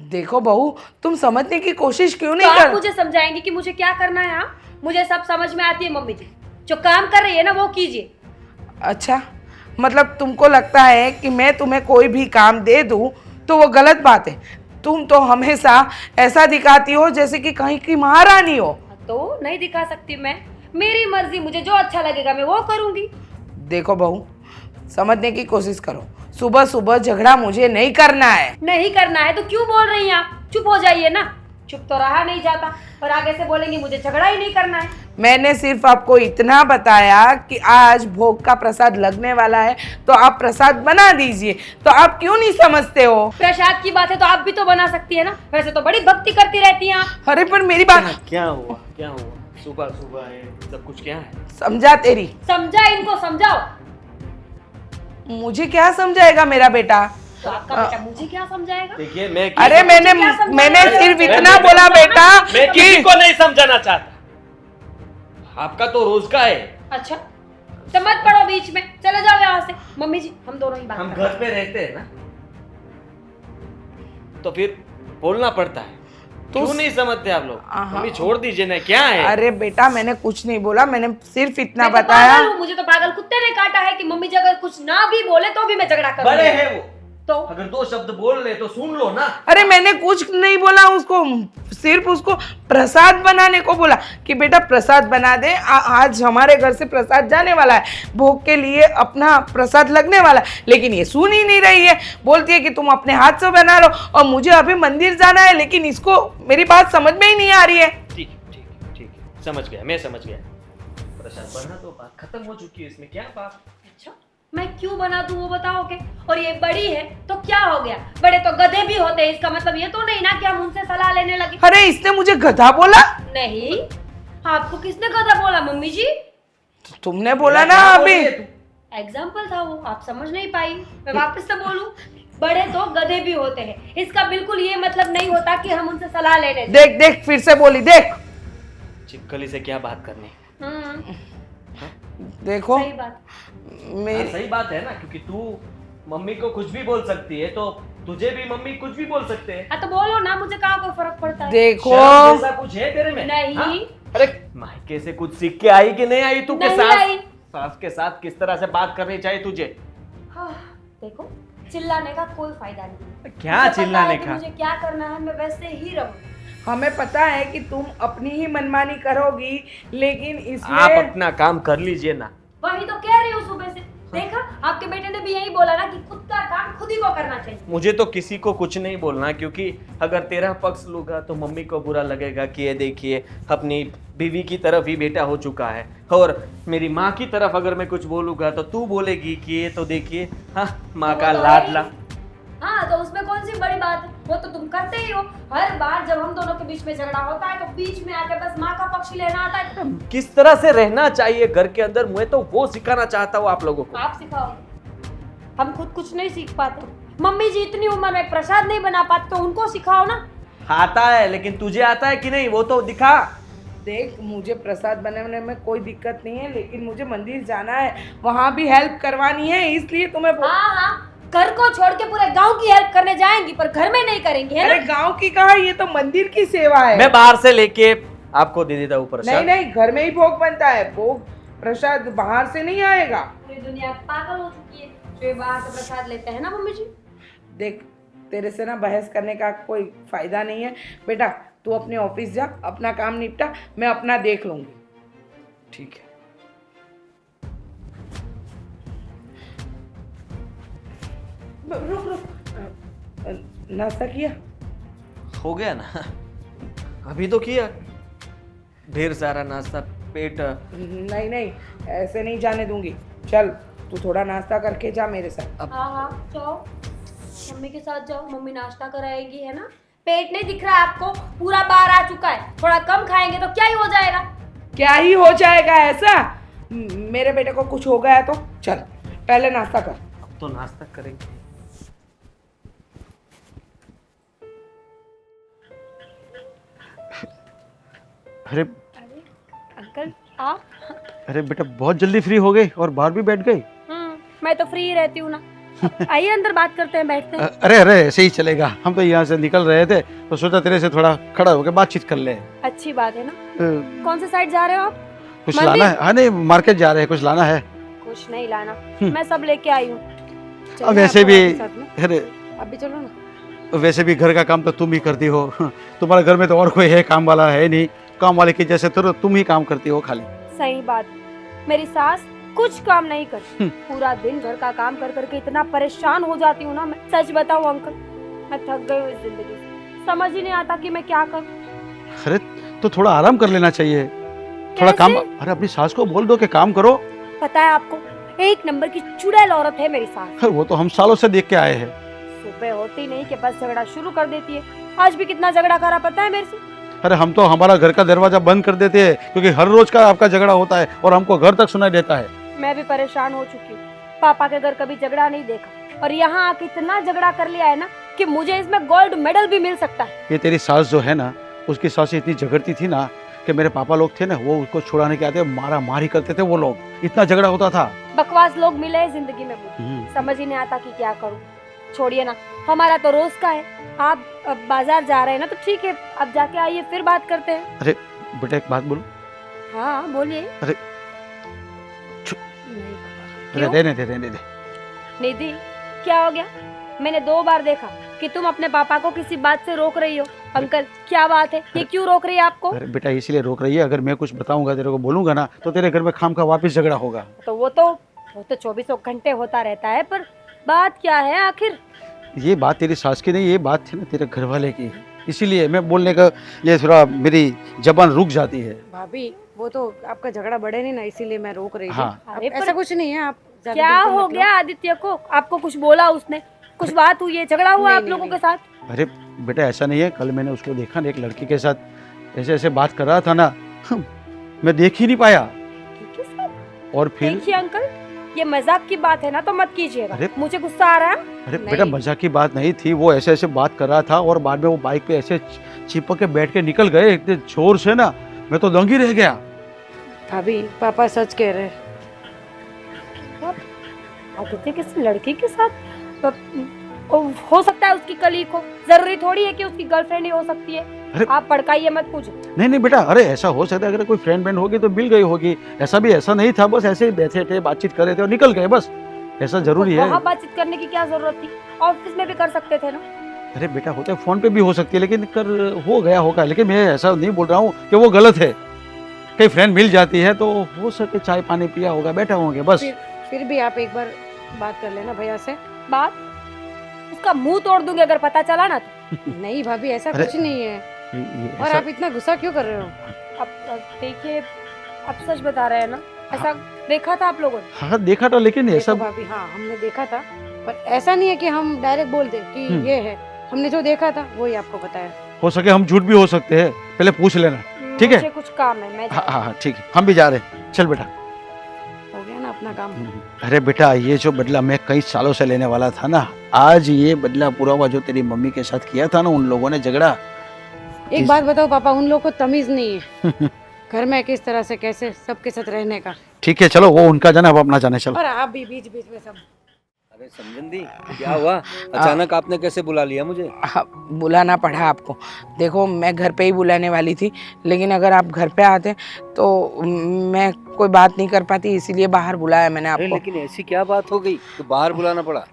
देखो बहू, तुम समझने की कोशिश क्यों नहीं तो आप कर। मुझे समझाएंगी कि मुझे क्या करना है? हाँ, मुझे सब समझ में आती है मम्मी जी। जो काम कर रही है ना वो कीजिए। अच्छा, मतलब तुमको लगता है कि मैं तुम्हें कोई भी काम दे दूं तो वो गलत बात है। तुम तो हमेशा ऐसा दिखाती हो जैसे कि कहीं की महारानी हो। तो नहीं दिखा सकती मैं, मेरी मर्जी, मुझे जो अच्छा लगेगा मैं वो करूंगी। देखो बहू, समझने की कोशिश करो। सुबह सुबह झगड़ा मुझे नहीं करना है। नहीं करना है तो क्यों बोल रही हैं आप? चुप हो जाइए ना। चुप तो रहा नहीं जाता, पर आगे से बोलेंगी मुझे झगड़ा ही नहीं करना है। मैंने सिर्फ आपको इतना बताया कि आज भोग का प्रसाद लगने वाला है तो आप प्रसाद बना दीजिए। तो आप क्यों नहीं समझते हो? प्रसाद की बात है तो आप भी तो बना सकती है ना। वैसे तो बड़ी भक्ति करती रहती हैं आप। अरे पर मेरी बात क्या हुआ? क्या हुआ? सुबह सुबह है सब कुछ क्या है? समझा तेरी। समझा, इनको समझाओ। मुझे क्या समझाएगा मेरा बेटा? तो आपका बेटा मुझे क्या समझाएगा? देखिए मैं अरे मैंने क्या समझाना मैंने है? सिर्फ मैं इतना मैं बोला बेटा मैं कि किसी को नहीं समझाना चाहता। आपका तो रोज का है। अच्छा, तो मत पड़ो बीच में, चले जाओ यहाँ से। मम्मी जी हम दोनों ही बात हम करते घर पे रहते हैं ना, तो फिर बोलना पड़ता है। तो क्यों नहीं समझते आप लोग? हाँ। मम्मी छोड़ दीजिए ना, क्या है? अरे बेटा, मैंने कुछ नहीं बोला, मैंने सिर्फ इतना मैं तो बताया। पागल हूँ, मुझे तो पागल कुत्ते ने काटा है कि मम्मी जी अगर कुछ ना भी बोले तो भी मैं झगड़ा करूंगी। बड़े हैं वो, तो अगर दो शब्द बोल ले तो सुन लो ना। अरे मैंने कुछ नहीं बोला उसको, सिर्फ उसको प्रसाद बनाने को बोला कि बेटा प्रसाद बना दे। आज हमारे घर से प्रसाद जाने वाला है, भोग के लिए अपना प्रसाद लगने वाला है। लेकिन ये सुन ही नहीं रही है, बोलती है कि तुम अपने हाथ से बना लो और मुझे अभी मंदिर जाना है। लेकिन इसको मेरी बात समझ में ही नहीं आ रही है। ठीक ठीक ठीक है, समझ गया, मैं समझ गया। प्रसाद बनना तो बात खत्म हो चुकी है, इसमें क्या बात? अच्छा, मैं क्यों बना दूं वो बताओगे? और ये बड़ी है तो क्या हो गया? बड़े तो गधे भी होते हैं, इसका मतलब ये तो नहीं ना कि हम उनसे सलाह लेने लगे। अरे इसने मुझे गधा बोला? नहीं, आपको किसने गधा बोला मम्मी जी? तुमने बोला ना क्या बोल अभी। रही है तू? एग्जाम्पल था वो, आप समझ नहीं पाई। मैं वापस से बोलूं, बड़े तो गधे भी होते हैं, इसका बिल्कुल ये मतलब नहीं होता कि हम उनसे सलाह लेने जाएं। देख देख, फिर से बोली, देख। चिपकली से क्या बात करनी? देखो सही बात। मेरी सही बात है ना, क्योंकि तू मम्मी को कुछ भी बोल सकती है तो तुझे भी मम्मी कुछ भी बोल सकते हैं। हाँ तो बोलो ना, मुझे कहाँ कोई फर्क पड़ता है। देखो शर्म जैसा कुछ है तेरे में? नहीं। हाँ? अरे मायके से कुछ सीख के आई कि नहीं आई? तू के नहीं सास आई। सास के साथ किस तरह से बात करनी चाहिए तुझे? हाँ, देखो चिल्लाने का कोई फायदा नहीं। क्या मुझे पता चिल्लाने है कि का? मुझे क्या करना है, मैं वैसे ही रहूँ। हमें पता है कि तुम अपनी ही मनमानी करोगी, लेकिन इसमें आप अपना काम कर लीजिए ना। वही तो कह रही हूँ सुबह से। देखा, आपके बेटे ने भी यही बोला ना कि खुद का काम खुद ही को करना चाहिए। मुझे तो किसी को कुछ नहीं बोलना, क्योंकि अगर तेरा पक्ष लूंगा तो मम्मी को बुरा लगेगा कि ये देखिए अपनी बीवी की तरफ ही बेटा हो चुका है, और मेरी माँ की तरफ अगर मैं कुछ बोलूंगा तो तू बोलेगी कि ये तो देखिए हाँ माँ का वो तो लाडला। है ही। हाँ तो उसमें कौन सी बड़ी बात है, वो तो तुम करते ही हो। हर बार जब हम दोनों के बीच में झगड़ा होता है तो बीच में आके बस माँ का पक्ष ही लेना आता है। किस तरह से रहना चाहिए घर के अंदर, मैं तो वो सिखाना चाहता हूँ आप लोगों को। आप सिखाओगे, हम खुद कुछ नहीं सीख पाते। मम्मी जी इतनी उम्र में प्रसाद नहीं बना पाते तो उनको सिखाओ ना। आता है, लेकिन तुझे आता है कि नहीं वो तो दिखा। देख, मुझे प्रसाद बनाने में कोई दिक्कत नहीं है, लेकिन मुझे मंदिर जाना है, वहाँ भी हेल्प करवानी है, इसलिए तुम्हें हाँ हाँ, घर को छोड़ के पूरे गांव की हेल्प करने जाएंगी पर घर में नहीं करेंगी, है अरे ना? गांव की कहा, ये तो मंदिर की सेवा है। मैं बाहर से लेके आपको दे देता हूँ प्रसाद। नहीं नहीं, घर में ही भोग बनता है, भोग प्रसाद बाहर से नहीं आएगा। पूरी दुनिया पागल हो चुकी है जो ये बाहर से प्रसाद लेते हैं ना मम्मी जी। देख, तेरे से ना बहस करने का कोई फायदा नहीं है बेटा। तू अपने ऑफिस जा, अपना काम निपटा, मैं अपना देख लूंगी। ठीक है। रुक रुक, नाश्ता किया? हो गया ना, अभी तो किया। ढेर सारा नाश्ता, पेट। नहीं नहीं, ऐसे नहीं जाने दूंगी। चल तू थोड़ा नाश्ता करके जा मेरे साथ। अब हाँ हाँ जाओ, मम्मी के साथ जाओ, मम्मी नाश्ता कराएगी, है ना? पेट नहीं दिख रहा है आपको, पूरा बाहर आ चुका है। थोड़ा कम खाएंगे तो क्या ही हो जाएगा। क्या ही हो जाएगा ऐसा? मेरे बेटे को कुछ हो गया तो चल पहले नाश्ता कर। अब तो नाश्ता करेंगे। अरे अंकल आप? अरे बेटा, बहुत जल्दी फ्री हो गई और बाहर भी बैठ गई। मैं तो फ्री ही रहती हूँ ना। आइए अंदर बात करते हैं, बैठते हैं। अरे अरे ऐसे ही चलेगा, हम तो यहाँ से निकल रहे थे तो सोचा तेरे से थोड़ा खड़ा होकर बातचीत कर ले। अच्छी बात है ना। अ, कौन से साइड जा रहे हो आप? कुछ मंदिर? लाना है? हाँ नहीं, मार्केट जा रहे हैं, कुछ लाना है। कुछ नहीं लाना, मैं सब लेके आई हूँ। अब वैसे भी अरे अभी चलो ना। वैसे भी घर का काम तो तुम ही करती हो, तुम्हारे घर में तो और कोई है काम वाला है नहीं, काम वाले की जैसे तो तुम ही काम करती हो खाली। सही बात, मेरी सास कुछ काम नहीं करती, पूरा दिन घर का काम कर करके इतना परेशान हो जाती हूँ ना। मैं सच बताऊँ अंकल, मैं थक गई हूँ इस जिंदगी से, समझ ही नहीं आता कि मैं क्या करूँ। अरे तो थोड़ा आराम कर लेना चाहिए, थोड़ा काम। कैसे? अरे अपनी सास को बोल दो कि काम करो। पता है आपको, एक नंबर की चुड़ैल औरत है मेरी सास। वो तो हम सालों से देख के आए हैं। सुबह होती नहीं कि बस झगड़ा शुरू कर देती है। आज भी कितना झगड़ा करा पता है मेरे से। अरे हम तो हमारा घर का दरवाजा बंद कर देते हैं क्योंकि हर रोज का आपका झगड़ा होता है और हमको घर तक सुनाई देता है। मैं भी परेशान हो चुकी हूँ, पापा के घर कभी झगड़ा नहीं देखा और यहाँ आके इतना झगड़ा कर लिया है ना कि मुझे इसमें गोल्ड मेडल भी मिल सकता है। ये तेरी सास जो है ना, उसकी सास इतनी झगड़ती थी ना कि मेरे पापा लोग थे ना, वो उसको छुड़ाने के आते मारा मारी करते थे वो लोग, इतना झगड़ा होता था। बकवास लोग मिले हैं जिंदगी में मुझे, समझ ही नहीं आता कि क्या करूँ। छोड़िए ना, हमारा तो रोज का है। आप अब बाजार जा रहे हैं ना, तो ठीक है, अब जाके आइए, फिर बात करते हैं। अरे बेटा एक बात बोलूं? हाँ बोलिए। अरे नहीं। अरे क्यों? रहने दे रहने दे। निधि, क्या हो गया? मैंने 2 बार देखा कि तुम अपने पापा को किसी बात से रोक रही हो। अंकल क्या बात है, ये क्यों रोक रही है आपको? अरे बेटा इसलिए रोक रही है, अगर मैं कुछ बताऊंगा तेरे को बोलूंगा ना तो तेरे घर में खाम का वापस झगड़ा होगा। तो वो तो 24 घंटे होता रहता है, पर बात क्या है आखिर? ये बात तेरी सास की नहीं, ये बात थी ना तेरे घर वाले की, इसीलिए मैं बोलने का ये थोड़ा मेरी जबान रुक जाती है। भाभी वो तो आपका झगड़ा बढ़े नहीं ना, इसीलिए मैं रोक रही थी। हाँ। अरे ऐसा कुछ नहीं है, आप ज्यादा क्या बिल्कुल हो मत लो। गया आदित्य को? आपको कुछ बोला उसने? कुछ बात हुई है, झगड़ा हुआ नहीं, आप नहीं, लोगों नहीं। के साथ? अरे बेटा ऐसा नहीं है, कल मैंने उसको देखा ना एक लड़की के साथ ऐसे ऐसे बात कर रहा था ना, मैं देख ही नहीं पाया। किसके साथ? और फिर देखिए अंकल, ये मजाक की बात है ना, तो मत कीजिएगा, अरे मुझे गुस्सा आ रहा है। अरे नहीं। बेटा मजाक की बात नहीं थी, वो ऐसे ऐसे बात कर रहा था और बाद में वो बाइक पे ऐसे चिपक के बैठ के निकल गए इतने जोर से ना, मैं तो दंग ही रह गया। भाभी पापा सच कह रहे हैं। आदित्य किसी लड़की के साथ हो सकता है, उसकी कलीग हो, जरूरी थोड़ी है कि उसकी गर्लफ्रेंड ही हो सकती है। अरे आप भड़काइए मत मुझे। नहीं नहीं बेटा, अरे ऐसा हो सकता है, अगर कोई फ्रेंड बैंड होगी तो मिल गई होगी, ऐसा भी ऐसा नहीं था, बस ऐसे ही बैठे थे बातचीत कर रहे थे और निकल गए, बस ऐसा जरूरी है। वहाँ बातचीत करने की क्या जरूरत थी? ऑफिस में भी कर सकते थे ना। अरे बेटा होता है, फोन पे भी हो सकती है, लेकिन कर हो गया होगा, लेकिन मैं ऐसा नहीं बोल रहा हूँ कि वो गलत है। कई फ्रेंड मिल जाती है तो हो सके चाय पानी पिया होगा, बैठा होंगे बस। फिर भी आप एक बार बात कर लेना भैया से। बात? उसका मुंह तोड़ दूंगी अगर पता चला ना तो। नहीं भाभी ऐसा अरे, कुछ नहीं है। ये और ऐसा- आप इतना गुस्सा क्यों कर रहे हो? अब देखिए, आप सच बता रहे हैं ना, ऐसा देखा था आप लोगों ने? हाँ देखा था, लेकिन ऐसा देखो भाभी, हाँ हमने देखा था, पर ऐसा नहीं है कि हम डायरेक्ट बोल दे कि ये है। हमने जो देखा था वही आपको बताया। हो सके हम झूठ भी हो सकते हैं, पहले पूछ लेना। ठीक है। मुझे कुछ काम है, मैं हाँ हाँ हाँ, ठीक है, हम भी जा रहे हैं, चल बेटा। हो गया ना अपना काम। अरे बेटा ये जो बदला मैं कई सालों से लेने वाला था ना, आज ये बदला पूरा हुआ जो तेरी मम्मी के साथ किया था ना उन लोगों ने झगड़ा। एक बात बताओ पापा, उन लोगों को तमीज नहीं है घर में किस तरह से कैसे सबके साथ रहने का। ठीक है चलो, वो उनका जाना, अब अपना जाने चलो। और आप भी बीच बीच में सब। अरे समझन दी, क्या हुआ? अचानक आपने कैसे बुला लिया मुझे? हाँ, बुलाना पड़ा आपको। देखो मैं घर पे ही बुलाने वाली थी, लेकिन अगर आप घर पे आते तो मैं कोई बात नहीं कर पाती, इसीलिए बाहर बुलाया मैंने अरे आपको। लेकिन ऐसी क्या बात हो गई तो बाहर बुलाना पड़ा?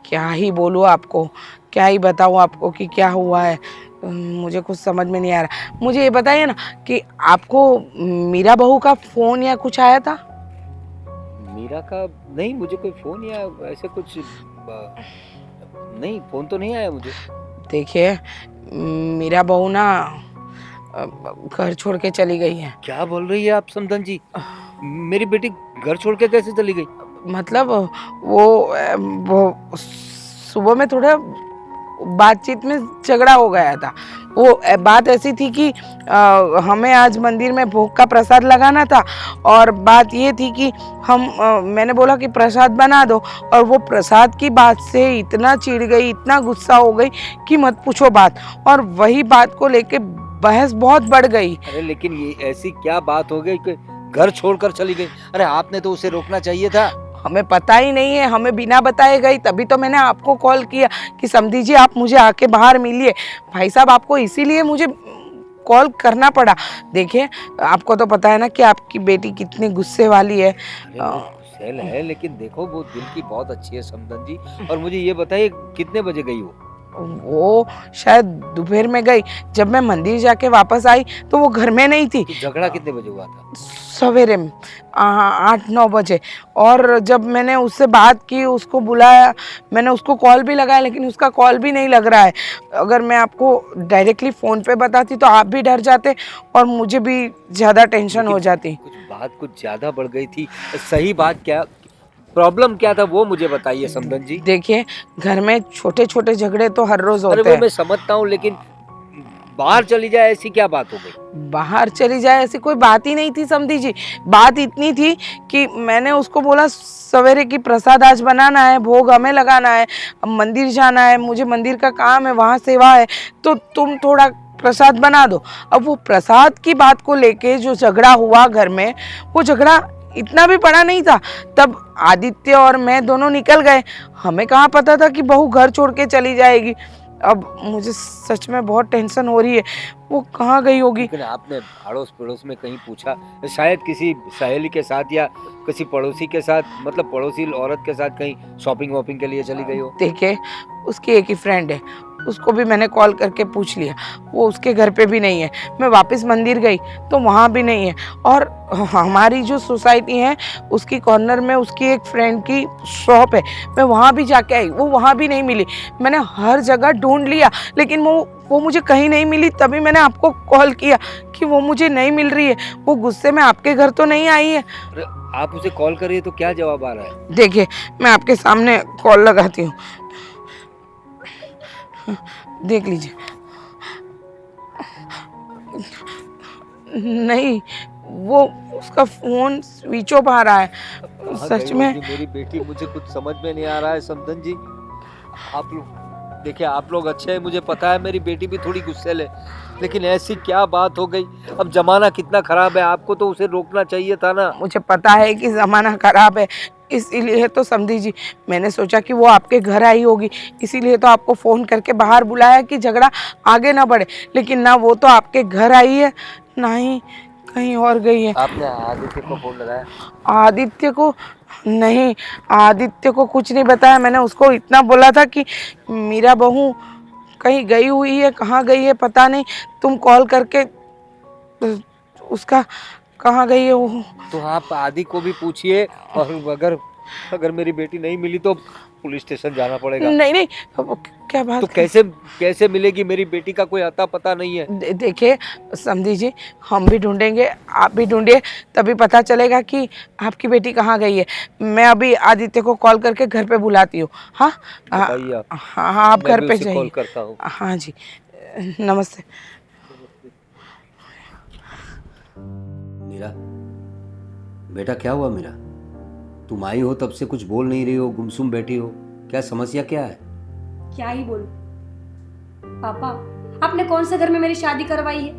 क्या ही बोलूँ आपको, क्या ही बताऊँ आपको कि क्या हुआ है, मुझे कुछ समझ में नहीं आ रहा। मुझे ये बताइए ना कि आपको मीरा बहू का फ़ोन या कुछ आया था? मीरा का? नहीं, मुझे कोई फोन या ऐसे कुछ नहीं, फोन तो नहीं आया मुझे। देखिए मीरा बहू ना घर छोड़ के चली गई है। क्या बोल रही है आप समधन जी? मेरी बेटी घर छोड़ के कैसे चली गई? मतलब वो सुबह में थोड़ा बातचीत में झगड़ा हो गया था। वो बात ऐसी थी कि हमें आज मंदिर में भोग का प्रसाद लगाना था और बात ये थी कि मैंने बोला कि प्रसाद बना दो, और वो प्रसाद की बात से इतना चिढ़ गई, इतना गुस्सा हो गई कि मत पूछो बात, और वही बात को लेके बहस बहुत बढ़ गई। अरे लेकिन ये ऐसी क्या बात हो गई कि घर छोड़कर चली गई? अरे आपने तो उसे रोकना चाहिए था। हमें पता ही नहीं है, हमें बिना बताए गई, तभी तो मैंने आपको कॉल किया कि समधी जी आप मुझे आके बाहर मिलिए। भाई साहब आपको इसीलिए मुझे कॉल करना पड़ा। देखिए आपको तो पता है ना कि आपकी बेटी कितनी गुस्से वाली है। अरे वो गुस्सैल है, लेकिन देखो वो दिल की बहुत अच्छी है समधन जी। और मुझे ये बताइए कितने बजे गई वो शायद दोपहर में गई। जब मैं मंदिर जाके वापस आई तो वो घर में नहीं थी। तो झगड़ा कितने बजे हुआ था? सवेरे में 8-9 बजे। और जब मैंने उससे बात की, उसको बुलाया, मैंने उसको कॉल भी लगाया, लेकिन उसका कॉल भी नहीं लग रहा है। अगर मैं आपको डायरेक्टली फ़ोन पे बताती तो आप भी डर जाते और मुझे भी ज़्यादा टेंशन हो जाती। बात कुछ ज्यादा बढ़ गई थी। सही बात क्या, प्रॉब्लम क्या था वो मुझे बताइए समधन जी। देखिए घर में छोटे छोटे झगड़े तो हर रोज अरे होते वो हैं। मैं समझता हूँ, लेकिन बाहर चली जाए ऐसी क्या बात हो गई? बाहर चली जाए ऐसी कोई बात ही नहीं थी समधी जी। बात इतनी थी कि मैंने उसको बोला सवेरे की प्रसाद आज बनाना है, भोग हमें लगाना है, अब मंदिर जाना है, मुझे मंदिर का काम है, वहाँ सेवा है, तो तुम थोड़ा प्रसाद बना दो। अब वो प्रसाद की बात को लेके जो झगड़ा हुआ घर में, वो झगड़ा इतना भी बड़ा नहीं था। तब आदित्य और मैं दोनों निकल गए। हमें कहाँ पता था कि बहू घर छोड़ के चली जाएगी। अब मुझे सच में बहुत टेंशन हो रही है, वो कहाँ गई होगी। लेकिन आपने अड़ोस पड़ोस में कहीं पूछा? शायद किसी सहेली के साथ या किसी पड़ोसी के साथ, मतलब पड़ोसी औरत के साथ कहीं शॉपिंग वॉपिंग के लिए चली गई हो? देखिए उसकी एक ही फ्रेंड है, उसको भी मैंने कॉल करके पूछ लिया, वो उसके घर पे भी नहीं है। मैं वापस मंदिर गई तो वहाँ भी नहीं है। और हमारी जो सोसाइटी है उसकी कॉर्नर में उसकी एक फ्रेंड की शॉप है, मैं वहाँ भी जाके आई, वो वहाँ भी नहीं मिली। मैंने हर जगह ढूंढ लिया, लेकिन वो मुझे कहीं नहीं मिली। तभी मैंने आपको कॉल किया कि वो मुझे नहीं मिल रही है। वो गुस्से में आपके घर तो नहीं आई है? अरे आप उसे कॉल करिए तो क्या जवाब आ रहा है? देखिए मैं आपके सामने कॉल लगाती हूँ, देख लीजिए। नहीं, वो उसका फोन स्विच ऑफ आ रहा है। कहाँ सच गई में होगी मेरी बेटी, मुझे कुछ समझ में नहीं आ रहा है समधन जी। आप लोग देखिए, आप लोग अच्छे हैं, मुझे पता है मेरी बेटी भी थोड़ी गुस्सैल है, लेकिन ऐसी क्या बात हो गई? अब जमाना कितना खराब है, आपको तो उसे रोकना चाहिए था ना। मुझे पता है कि ज़माना खराब है, इसीलिए तो समझी जी मैंने सोचा कि वो आपके घर आई होगी, इसीलिए तो आपको फ़ोन करके बाहर बुलाया कि झगड़ा आगे ना बढ़े। लेकिन ना वो तो आपके घर आई है, ना ही कहीं और गई है। आपने आदित्य को फोन लगाया? आदित्य को नहीं, आदित्य को कुछ नहीं बताया। मैंने उसको इतना बोला था कि मेरा बहू कहीं गई हुई है, कहाँ गई है पता नहीं, तुम कॉल करके उसका कहाँ गई है वो। तो आप आदि को भी पूछिए, और अगर मेरी बेटी नहीं मिली तो पुलिस स्टेशन जाना पड़ेगा। नहीं नहीं, वो क्या बात तो कर- कैसे मिलेगी मेरी बेटी का कोई अता पता नहीं है। देखिए समझी जी, हम भी ढूंढेंगे, आप भी ढूंढिए, तभी पता चलेगा कि आपकी बेटी कहाँ गई है। मैं अभी आदित्य को कॉल करके घर पे बुलाती हूँ। हाँ बताइए आप। हाँ हाँ, आप मैं घर भी पे उसे कॉल जाइए। करता हूँ। हाँ जी, नमस्ते। मीरा, बेटा क्या हुआ मीरा? तुम आई हो तब से कुछ बोल नहीं रही हो, गुमसुम बैठी हो, क्या समस्या क्या है? क्या ही बोलूं पापा, आपने कौन से घर में मेरी शादी करवाई है?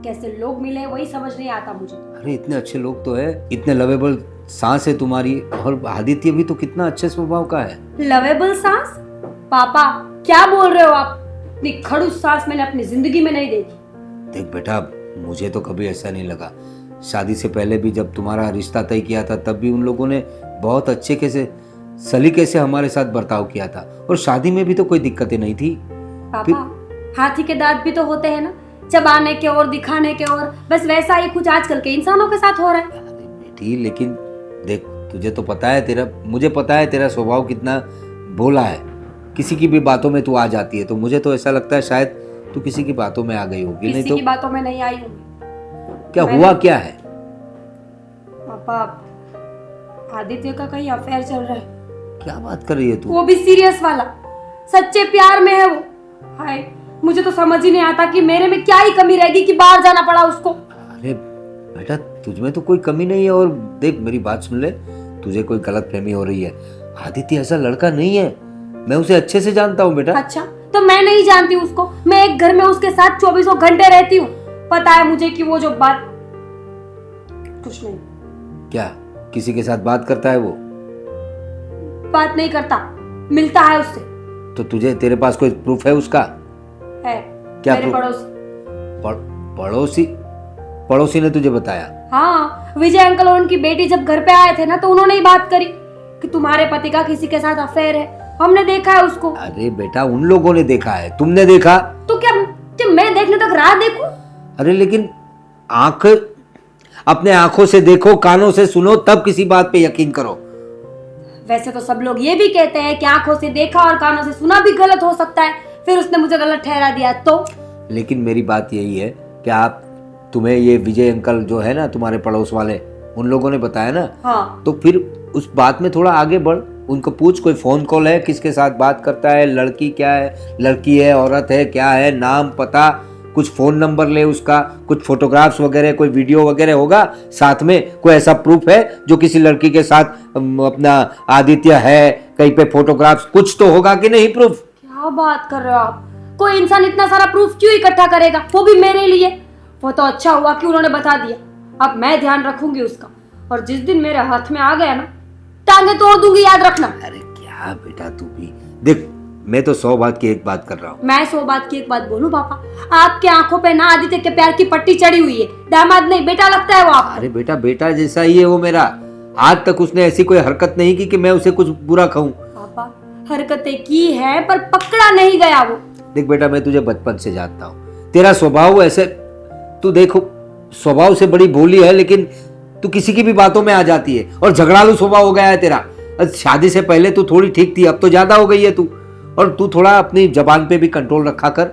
कैसे लोग मिले वही समझ नहीं आता मुझे। अरे इतने अच्छे लोग तो है, इतने लवेबल सास है तुम्हारी, और आदित्य भी तो कितना अच्छे स्वभाव का है। लवेबल सास? पापा क्या बोल रहे हो आप? इतनी खड़ूस सास मैंने अपनी जिंदगी में नहीं देखी। देख बेटा, मुझे तो कभी ऐसा नहीं लगा। शादी से पहले भी जब तुम्हारा रिश्ता तय किया था तब भी उन लोगों ने बहुत अच्छे से सलीके से हमारे साथ बर्ताव किया था, और शादी में भी तो कोई दिक्कतें नहीं थी। पापा हाथी के दांत भी तो होते हैं ना, चबाने के और दिखाने के, और बस वैसा ही कुछ आजकल के इंसानों के साथ हो रहा है। अरे बेटी, लेकिन देख तुझे तो पता है, मुझे पता है तेरा स्वभाव कितना भोला है, किसी की भी बातों में तू आ जाती है, तो मुझे तो ऐसा लगता है शायद तू किसी की बातों में आ गई होगी। नहीं किसी तो की बातों में नहीं आई हूँ। क्या हुआ क्या है? पापा आदित्य का कहीं अफेयर चल रहा है। क्या बात कर रही है तू? वो भी सीरियस वाला, सच्चे प्यार में है वो। हाय, मुझे तो समझ ही नहीं आता कि मेरे में क्या ही कमी रहेगी कि बाहर जाना पड़ा उसको। अरे बेटा, तुझमें तो कोई कमी नहीं है, और देख मेरी बात सुन ले, तुझे कोई गलतफहमी हो रही है। आदित्य ऐसा लड़का नहीं है, मैं उसे अच्छे से जानता हूँ बेटा। अच्छा, तो मैं नहीं जानती उसको? मैं एक घर में उसके साथ 24 घंटे रहती हूँ। पता है मुझे कि वो जो बात कुछ नहीं। क्या किसी के साथ बात करता है वो? बात नहीं करता, मिलता है उससे। तो तुझे तेरे पास कोई प्रूफ है उसका? है क्या मेरे proof? पड़ोसी पड़ोसी ने तुझे बताया? हाँ, विजय अंकल और उनकी बेटी जब घर पे आए थे ना, तो उन्होंने ही बात करी कि तुम्हारे पति का किसी के साथ अफेयर है, हमने देखा है उसको। अरे बेटा, उन लोगों ने देखा है, तुमने देखा? तो क्या मैं देखने तक राह देखूं? अरे लेकिन आंख अपने आंखों से देखो, कानों से सुनो, तब किसी बात पे यकीन करो। वैसे तो सब लोग ये भी कहते हैं कि आंखों से देखा और कानों से सुना भी गलत हो सकता है, फिर उसने मुझे गलत ठहरा दिया तो? लेकिन मेरी बात यही है कि तुम्हें ये विजय अंकल जो है ना, तुम्हारे पड़ोस वाले, उन लोगों ने बताया ना। हाँ। तो फिर उस बात में थोड़ा आगे बढ़, उनको पूछ कोई फोन कॉल है, किसके साथ बात करता है, लड़की क्या है, लड़की है, औरत है, क्या है, नाम पता, कुछ फोन नंबर ले उसका, कुछ फोटोग्राफ्स वगैरह, कोई वीडियो वगैरह होगा साथ में, कोई ऐसा प्रूफ है जो किसी लड़की के साथ अपना आदित्य है, कहीं पे फोटोग्राफ्स, कुछ तो होगा कि नहीं प्रूफ? क्या बात कर रहे हो आप? कोई इंसान इतना सारा प्रूफ क्यों इकट्ठा करेगा, वो भी मेरे लिए? वो तो अच्छा हुआ कि उन्होंने बता दिया, अब मैं ध्यान रखूंगी उसका, और जिस दिन मेरे हाथ में आ गया ना, टांगे तोड़ दूंगी, याद रखना। अरे क्या बेटा, तू भी देख, मैं तो 100 बात की एक बात कर रहा हूँ। मैं 100 बात की एक बात बोलूं पापा? आपके आंखों पे ना आदित्य के प्यार की पट्टी चढ़ी हुई है, दामाद नहीं बेटा लगता है वो आपको। अरे बेटा, बेटा जैसा ही है वो मेरा। आज तक उसने ऐसी कोई हरकत नहीं की कि मैं उसे कुछ बुरा कहूँ। पापा, हरकतें की है पर पकड़ा नहीं गया वो। देख बेटा, मैं तुझे बचपन से जानता हूँ, तेरा स्वभाव ऐसे, तू देखो स्वभाव से बड़ी भोली है, लेकिन तू किसी की भी बातों में आ जाती है, और झगड़ालू स्वभाव हो गया है तेरा। शादी से पहले तू थोड़ी ठीक थी, अब तो ज्यादा हो गई है तू। और तू थोड़ा अपनी जबान पे भी कंट्रोल रखा कर।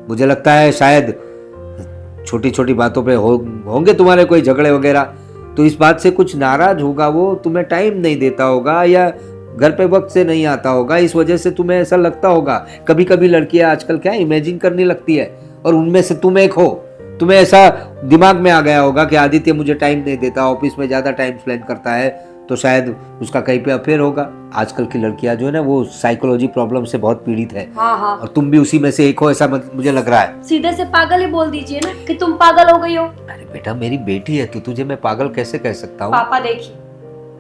मुझे लगता है शायद छोटी छोटी बातों पे होंगे तुम्हारे कोई झगड़े वगैरह, तो इस बात से कुछ नाराज होगा वो, तुम्हें टाइम नहीं देता होगा, या घर पे वक्त से नहीं आता होगा, इस वजह से तुम्हें ऐसा लगता होगा। कभी कभी लड़कियां आजकल क्या इमेजिन करने लगती है, और उनमें से तुम एक हो। तुम्हें ऐसा दिमाग में आ गया होगा कि आदित्य मुझे टाइम नहीं देता, ऑफिस में ज़्यादा टाइम स्पेंड करता है, तो शायद उसका कहीं पे अफेयर होगा। आजकल की लड़कियां जो है ना, वो साइकोलॉजी प्रॉब्लम से बहुत पीड़ित है। हाँ। और तुम भी उसी में से एक हो, ऐसा मुझे लग रहा है। सीधे से पागल ही बोल दीजिए ना कि तुम पागल हो गई हो। अरे बेटा, मेरी बेटी है, तो तुझे मैं पागल कैसे कह सकता हूँ? पापा देखिए,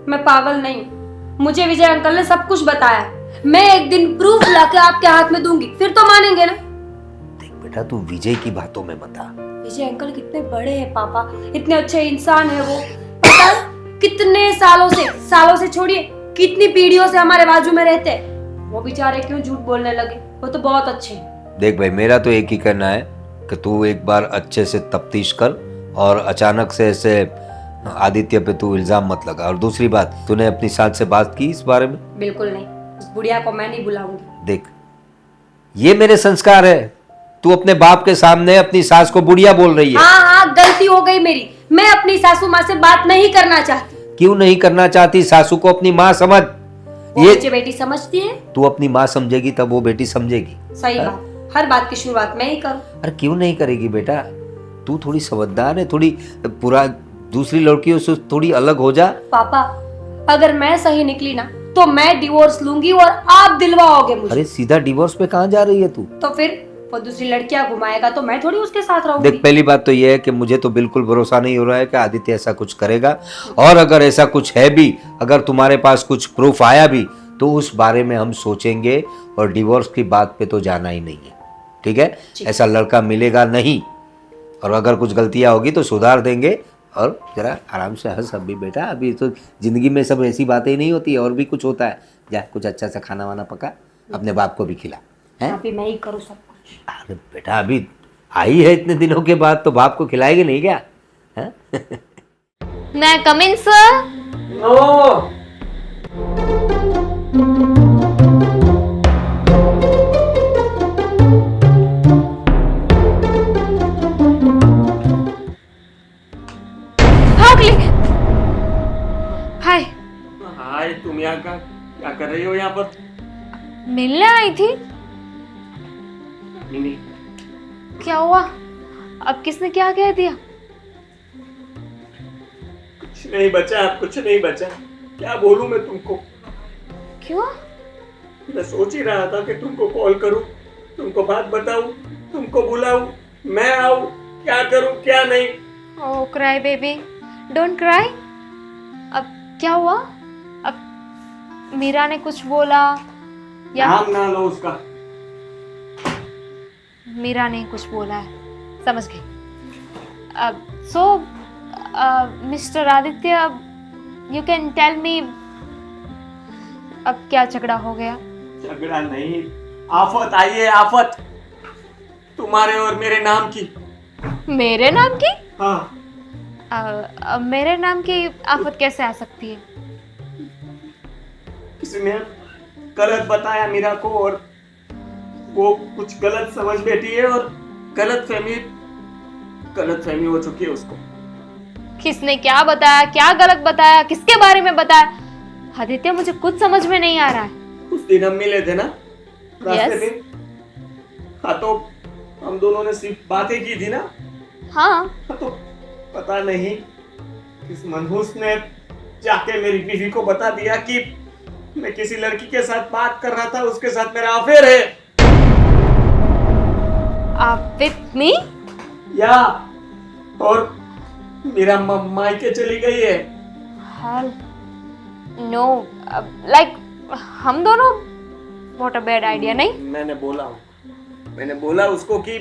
मैं पागल नहीं हूँ, मुझे विजय अंकल ने सब कुछ बताया है। मैं एक दिन प्रूफ लाके आपके हाथ में दूंगी, फिर तो मानेंगे ना। देख बेटा, तू विजय की बातों में मत आ। विजय अंकल कितने बड़े हैं पापा, इतने अच्छे इंसान है वो। पता है कितने सालों से छोड़िए, कितनी पीढ़ियों से हमारे बाजू में रहते हैं। वो बेचारे क्यों झूठ बोलने लगे, वो तो बहुत अच्छे हैं। देख भाई, मेरा तो एक ही कहना है कि तू एक बार अच्छे से तफ्तीश कर, और अचानक से ऐसे आदित्य पे तू इल्जाम मत लगा। और दूसरी बात, तूने अपनी सास से बात की इस बारे में? बिल्कुल नहीं, उस बुढ़िया को मैं नहीं बुलाऊंगी। देख, ये मेरे संस्कार है। तू अपने बाप के सामने अपनी सास को बुढ़िया बोल रही है। हाँ, गलती हो गई मेरी। मैं अपनी सासू माँ से बात नहीं करना चाहती। क्यों नहीं करना चाहती? सासू को अपनी माँ समझ। वो ये मुझे बेटी समझती है। तू अपनी माँ समझेगी तब वो बेटी समझेगी। सही बात, हर बात की शुरुआत मैं ही करूँ। अरे क्यों नहीं करेगी बेटा? तू थोड़ी समझदार है, थोड़ी पूरा दूसरी लड़कियों से थोड़ी अलग हो जा। पापा, अगर मैं सही निकली ना, तो मैं डिवोर्स लूंगी और आप दिलवाओगे मुझे। अरे सीधा डिवोर्स पे कहाँ जा रही है तू? तो फिर वो दूसरी लड़कियां घुमाएगा तो मैं थोड़ी उसके साथ रहूंगी। देख, पहली बात तो ये है कि मुझे तो बिल्कुल भरोसा नहीं हो रहा है कि आदित्य ऐसा कुछ करेगा, और अगर ऐसा कुछ है भी, अगर तुम्हारे पास कुछ प्रूफ आया भी, तो उस बारे में हम सोचेंगे, और डिवोर्स की बात पे तो जाना ही नहीं है, ठीक है? ऐसा लड़का मिलेगा नहीं, और अगर कुछ गलतियां होगी तो सुधार देंगे। और जरा आराम से हंस अभी बेटा, अभी तो जिंदगी में सब ऐसी बातें ही नहीं होती है, और भी कुछ होता है। जा, कुछ अच्छा सा खाना वाना पका, अपने बाप को भी खिला है। अभी मैं ही करूँ सब कुछ। अरे बेटा, अभी आई है इतने दिनों के बाद, तो बाप को खिलाएगी नहीं क्या? है? मैं कम इन सर? नो। हाय। हाय, तुम यहाँ का क्या कर रही हो यहाँ पर? मिलने आई थी। नहीं, क्या हुआ? अब किसने क्या कह दिया? कुछ नहीं बचा, अब कुछ नहीं बचा। क्या बोलूं मैं तुमको? क्यों? मैं सोच ही रहा था कि तुमको कॉल करूं, तुमको बात बताऊं, तुमको बुलाऊं, मैं आऊं, क्या करूं क्या नहीं। ओह क्राई बेबी, डोंट क्राई। अब क्या हुआ? अब मीरा ने कुछ बोला या नाम ना लो उसका। मीरा ने कुछ बोला है, समझ गई। अब so mister Aditya, you can tell me अब क्या झगड़ा हो गया? झगड़ा नहीं, आफत आई है, आफत तुम्हारे और मेरे नाम की। मेरे नाम की? हाँ, मेरे नाम की आफत कैसे आ सकती है? किसी ने गलत बताया मीरा को और वो कुछ गलत समझ बैठी है और गलत फहमी हो चुकी है उसको। किसने क्या बताया, क्या गलत बताया, किसके बारे में बताया? आदित्य, मुझे कुछ समझ में नहीं आ रहा है। उस दिन हम मिले थे ना रास्ते Yes. पे। हाँ, तो हम दोनों ने सिर्फ बातें की थी ना। हाँ, हाँ, तो पता नहीं किस मनहूस ने जाके मेरी बीवी को बता दिया कि मैं किसी लड़की के साथ बात कर रहा था, उसके साथ मेरा अफेयर है। With me? या और मेरा मायके चली गई है। नो, लाइक हम दोनों? What a bad idea. नहीं, मैंने बोला उसको कि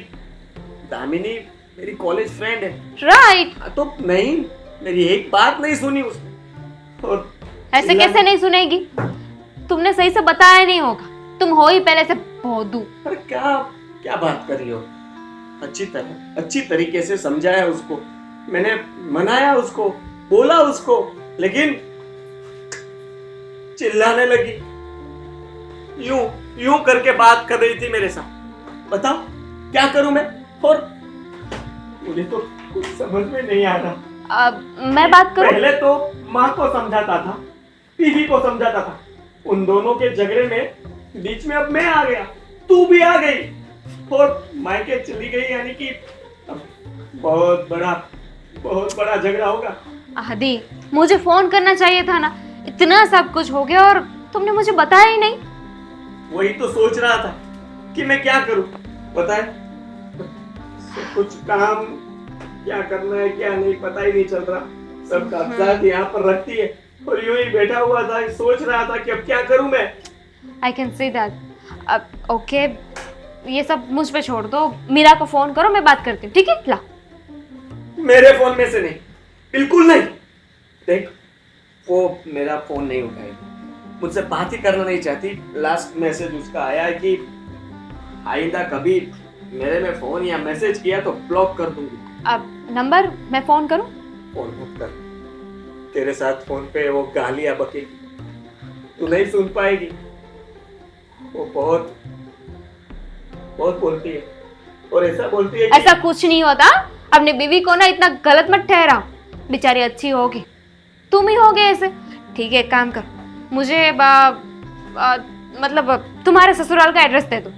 दामिनी मेरी कॉलेज फ्रेंड है। राइट। तो नहीं, मेरी एक बात नहीं सुनी उसने। और ऐसे कैसे नहीं सुनेगी? तुमने सही से बताया नहीं होगा, तुम हो ही पहले से भोदू। अरे क्या बात कर रही हो? अच्छी तरीके से समझाया उसको, मैंने मनाया उसको, बोला उसको, लेकिन चिल्लाने लगी, यूं करके बात कर रही थी मेरे साथ। बताओ क्या करूं मैं? और मुझे तो कुछ समझ में नहीं आ रहा। मैं बात करूं? पहले तो माँ को समझाता था, बीवी को समझाता था, उन दोनों के झगड़े में बीच में अब मैं आ गया, तू भी आ गई और मायके चली गई, यानी कि अब बहुत बड़ा झगड़ा होगा। आदि, मुझे फोन करना चाहिए था ना, इतना सब कुछ हो गया और तुमने मुझे बताया ही नहीं। वही तो सोच रहा था कि मैं क्या करूं, बताए कुछ काम क्या करना है क्या नहीं पता ही नहीं चल रहा। सब कागजात यहाँ पर रखती है और यूं ही बैठा हुआ था, सोच रहा था कि अब क्या करूं मैं। I can see that. अब ओके, ये सब मुझ पे छोड़ दो, मीरा को फोन करो, मैं बात करती हूँ, ठीक है? ला। मेरे फोन में से नहीं, बिल्कुल नहीं। देख, वो मेरा फोन नहीं उठाएगी, मुझसे बात ही करना नहीं चाहती। लास्ट मैसेज उसका आया है कि आइंदा कभी मेरे में फोन या मैसेज किया तो ब्लॉक कर दूंगी। अब नंबर मैं फोन करूं? फोन मत कर, तेरे साथ फोन पे वो गालियां बकेगी, तू नहीं सुन पाएगी। वो बहुत बोलती है और ऐसा बोलती है कि ऐसा कुछ नहीं होता। अपनी बीवी को ना इतना गलत मत ठहराओ, बेचारी अच्छी होगी, तुम ही होगे ऐसे। ठीक है, एक काम कर, मुझे मतलब तुम्हारे ससुराल का एड्रेस दे दो।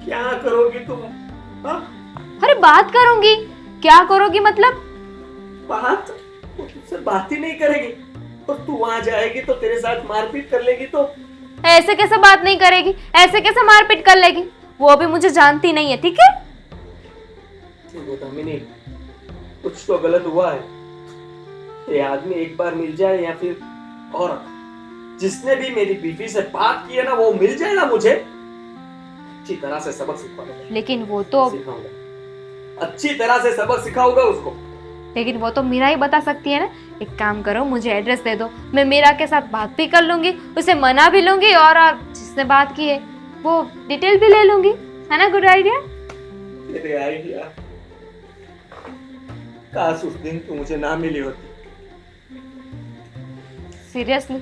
क्या करोगी तुम? हाँ? अरे बात करूंगी। क्या करोगी मतलब? बात? वो तुझसे बात ही नहीं करेगी और तू वहां जाएगी तो तेरे साथ मारपीट कर लेगी। तो ऐसे कैसे बात नहीं करेगी, ऐसे कैसे मारपीट कर लेगी? वो भी मुझे जानती नहीं है, ठीक है? दामिनी, कुछ तो गलत हुआ है। ये आदमी एक बार मिल जाए या फिर और जिसने भी मेरी बीवी से बात की है ना, वो मिल जाए ना, मुझे अच्छी तरह से सबक सिखाऊंगा। लेकिन वो तो अच्छी तरह से सबक सिखाऊंगा उसको। लेकिन वो तो मीरा ही बता सकती है ना। एक काम करो, मुझे एड्रेस दे दो, मैं मीरा के साथ बात भी कर लूंगी, उसे मना भी लूंगी और जिसने बात की है वो डिटेल भी ले लूंगी, है ना? Good idea. तेरे आइडिया, काश उस दिन तू मुझे ना मिली होती। सीरियसली,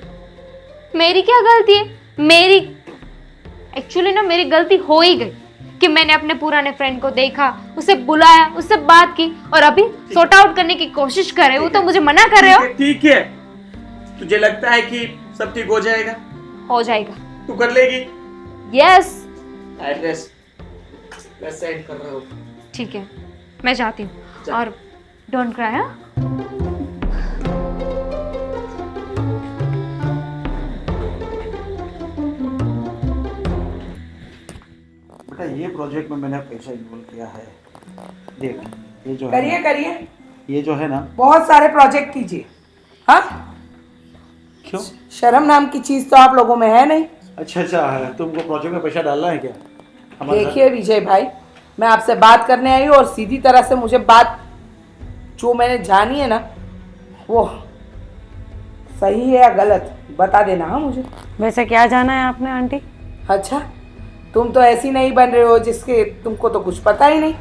मेरी क्या गलती है? मेरी एक्चुअली ना मेरी गलती हो ही गई कि मैंने अपने पुराने फ्रेंड को देखा, उसे बुलाया, उससे बात की और अभी सॉर्ट आउट करने की कोशिश कर रहे हो तो मुझे मना कर रहे हो। ठीक है, तुझे लगता है कि सब ठीक हो जाएगा? हो जाएगा। तू कर लेगी? यस। एड्रेस मैं सेंड कर रहा हूँ। ठीक है, मैं जाती हूँ और डोंट क्राई। हाँ, बेटा ये प्रोजेक्ट में मैंने पैसा इन्वॉल्व किया है। देख, ये जो करिए ये जो है ना, बहुत सारे प्रोजेक्ट कीजिए। हाँ, क्यों? शर्म नाम की चीज तो आप लोगों में है नहीं। अच्छा है, तुमको प्रोजेक्ट में पैसा डालना है क्या? हमारे घर- देखिए विजय भाई, मैं आपसे बात करने आई हूँ और सीधी तरह से मुझे बात जो मैंने जानी है ना वो सही है या गलत बता देना। हाँ मुझे। वैसे क्या जाना है आपने आंटी? अच्छा, तुम तो ऐसी नहीं बन रहे हो जिसके तुमको तो कुछ पता ही नहीं।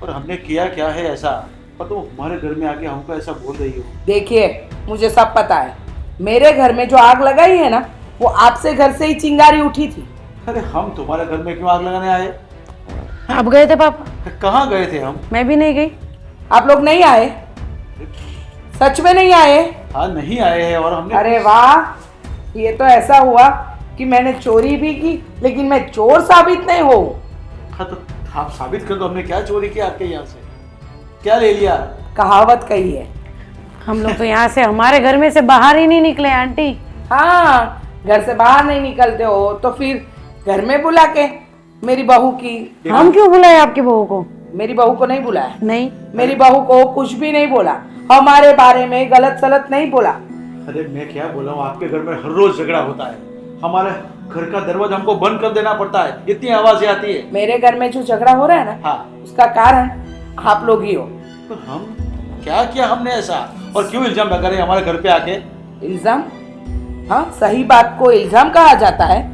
और हमने किया क्या है ऐसा, पर तुम हमारे घर में आके हमको ऐसा बोल रही हो? देखिए मुझे सब पता है, मेरे घर में जो आग लगाई है ना वो आपसे घर से ही चिंगारी उठी थी। अरे हम तुम्हारे घर में क्यों आग लगाने आए? आप गए थे पापा? कहाँ गए थे हम? मैं भी नहीं गई। आप लोग नहीं आए? सच में नहीं आए? हाँ नहीं आए हैं। और हमने अरे वाह, ये तो ऐसा हुआ कि मैंने चोरी भी की लेकिन मैं चोर साबित नहीं हूँ। हाँ तो आप साबित कर दो, हमने क्या चोरी किया आपके यहाँ से, क्या ले लिया? कहावत कही है। हम लोग तो यहाँ से हमारे घर में से बाहर ही नहीं निकले आंटी। हाँ, घर से बाहर नहीं निकलते हो तो फिर घर में बुला के मेरी बहू की। हम क्यों बुलाए आपकी बहू को? मेरी बहू को नहीं बुलाया, नहीं। मेरी बहू को कुछ भी नहीं बोला, हमारे बारे में गलत सलत नहीं बोला। अरे मैं क्या बोला हूँ, आपके घर में हर रोज झगड़ा होता है, हमारे घर का दरवाजा हमको बंद कर देना पड़ता है, इतनी आवाजें आती है। मेरे घर में जो झगड़ा हो रहा है ना हाँ, उसका कारण आप लोग ही हो। तो हम क्या किया हमने ऐसा, और क्यों इल्जाम लगा रहे हैं हमारे घर पे आके? इल्जाम? हाँ, सही बात को इल्जाम कहा जाता है।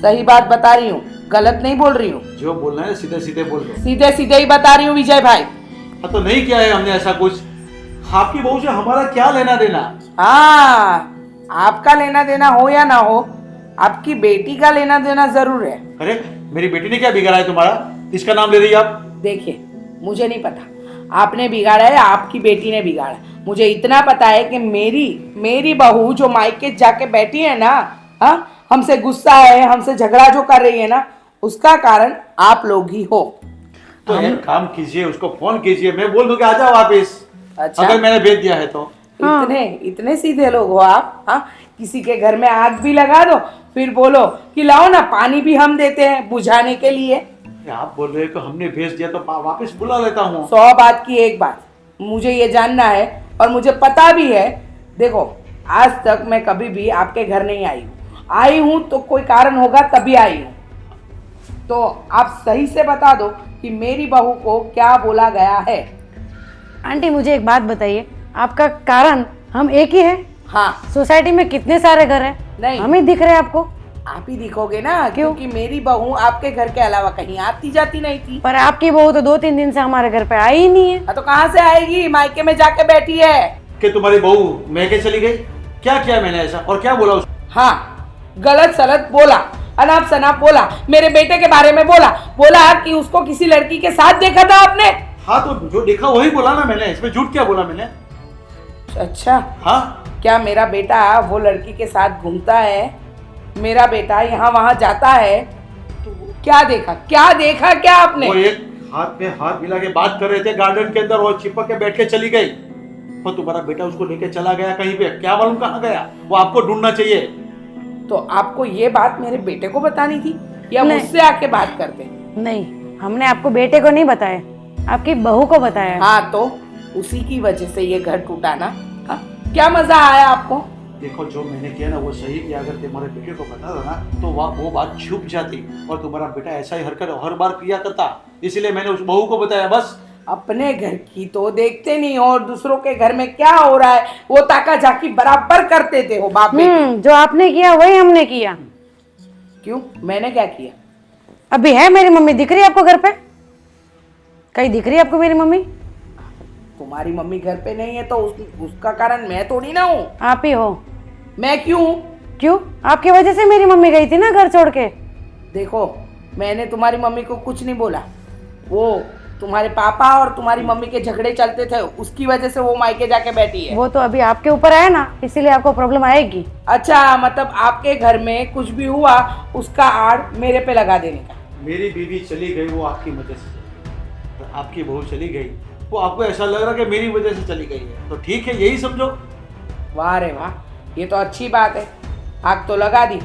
सही बात बता रही हूँ, गलत नहीं बोल रही हूँ। जो बोलना है सीधे सीधे बोल दो। सीधे सीधे ही बता रही हूँ विजय भाई। हाँ तो नहीं किया है हमने ऐसा कुछ। आपकी बहू से हमारा क्या लेना देना? हाँ, आपका लेना देना हो या ना हो, आपकी बेटी का लेना देना जरूर है। अरे मेरी बेटी ने क्या बिगाड़ा है तुम्हारा, इसका नाम ले रही है आप? देखिए मुझे नहीं पता आपने बिगाड़ा है या आपकी बेटी ने बिगाड़ा, मुझे इतना पता है कि मेरी बहू जो मायके जाके बैठी है ना, हाँ, हमसे गुस्सा है, हमसे झगड़ा जो कर रही है ना, उसका कारण आप लोग ही हो। तो एक काम कीजिए, उसको फोन कीजिए, मैं बोल दूं कि आ जाओ वापिस। अच्छा, अगर मैंने भेज दिया है तो। इतने सीधे लोग हो आप। हाँ, किसी के घर में आग भी लगा दो फिर बोलो कि लाओ ना पानी भी हम देते हैं बुझाने के लिए। आप बोल रहे हो कि हमने भेज दिया तो वापस बुला लेता हूँ। 100 बात की एक बात, मुझे ये जानना है और मुझे पता भी है। देखो आज तक मैं कभी भी आपके घर नहीं आई हूँ तो कोई कारण होगा तभी आई हूँ। तो आप सही से बता दो कि मेरी बहू को क्या बोला गया है। आंटी मुझे एक बात बताइए, आपका कारण हम एक ही है? हाँ। सोसाइटी में कितने सारे घर हैं? नहीं, हम ही दिख रहे हैं आपको। आप ही दिखोगे ना, क्योंकि मेरी बहू आपके घर के अलावा कहीं आती जाती नहीं थी। पर आपकी बहू तो 2-3 दिन से हमारे घर पे आई ही नहीं है। तो कहाँ से आएगी, मायके में जाके बैठी है। कि तुम्हारी बहू मैके चली गई? क्या किया मैंने ऐसा, और क्या बोला उसको? हाँ, गलत सलत बोला, अनाप शनाप बोला, मेरे बेटे के बारे में बोला कि उसको किसी लड़की के साथ देखा था आपने। हाँ तो जो देखा वही बोला ना मैंने, इसमें झूठ क्या बोला मैंने? अच्छा, हाँ, क्या मेरा बेटा वो लड़की के साथ घूमता है? मेरा बेटा यहाँ वहाँ जाता है? तो क्या देखा क्या आपने? वो एक हाथ में हाथ मिला के बात कर रहे थे गार्डन के अंदर, और चिपक के बैठ के चली गई। और तुम्हारा बेटा उसको लेके चला गया कहीं पे, क्या मालूम कहाँ गया, वो आपको ढूंढना चाहिए। तो आपको ये बात मेरे बेटे को बतानी थी या नहीं। मुझसे आके बात करते? नहीं, हमने आपको बेटे को नहीं बताया, आपकी बहू को बताया। हाँ, तो उसी की वजह से ये घर टूटा ना। हाँ? क्या मजा आया आपको? देखो जो मैंने किया ना वो सही किया, अगर तुम्हारे बेटे को बता दो ना तो वो बात छुप जाती, और तुम्हारा बेटा ऐसा ही हरकत हर बार किया करता, इसलिए मैंने उस बहू को बताया बस। अपने घर की तो देखते नहीं हो और दूसरों के घर में क्या हो रहा है वो ताका झाकी बराबर करते थे हो बाप बेटी। जो आपने किया वही हमने किया। क्यों, मैंने क्या किया? अभी है मेरी मम्मी दिख रही है आपको घर पे? कहीं दिख रही है आपको मेरी मम्मी? तुम्हारी मम्मी घर पे नहीं है तो उसका कारण मैं थोड़ी ना हूँ। आप ही हो। मैं क्यों? क्यों? आपकी वजह से मेरी मम्मी गई थी ना घर छोड़ के। देखो मैंने तुम्हारी मम्मी को कुछ नहीं बोला, वो तुम्हारे पापा और तुम्हारी मम्मी के झगड़े चलते थे, उसकी वजह से वो मायके जाके बैठी है। वो तो अभी आपके ऊपर है ना, इसीलिए आपको प्रॉब्लम आएगी। अच्छा, मतलब आपके घर में कुछ भी हुआ उसका आड़ मेरे पे लगा देने का। मेरी बीवी चली गई वो आपकी वजह से, तो आपकी बहू चली गई वो आपको ऐसा लग रहा कि मेरी वजह से चली गई है, तो ठीक है यही समझो। वाह रे वाह, ये तो अच्छी बात है। आग तो लगा दी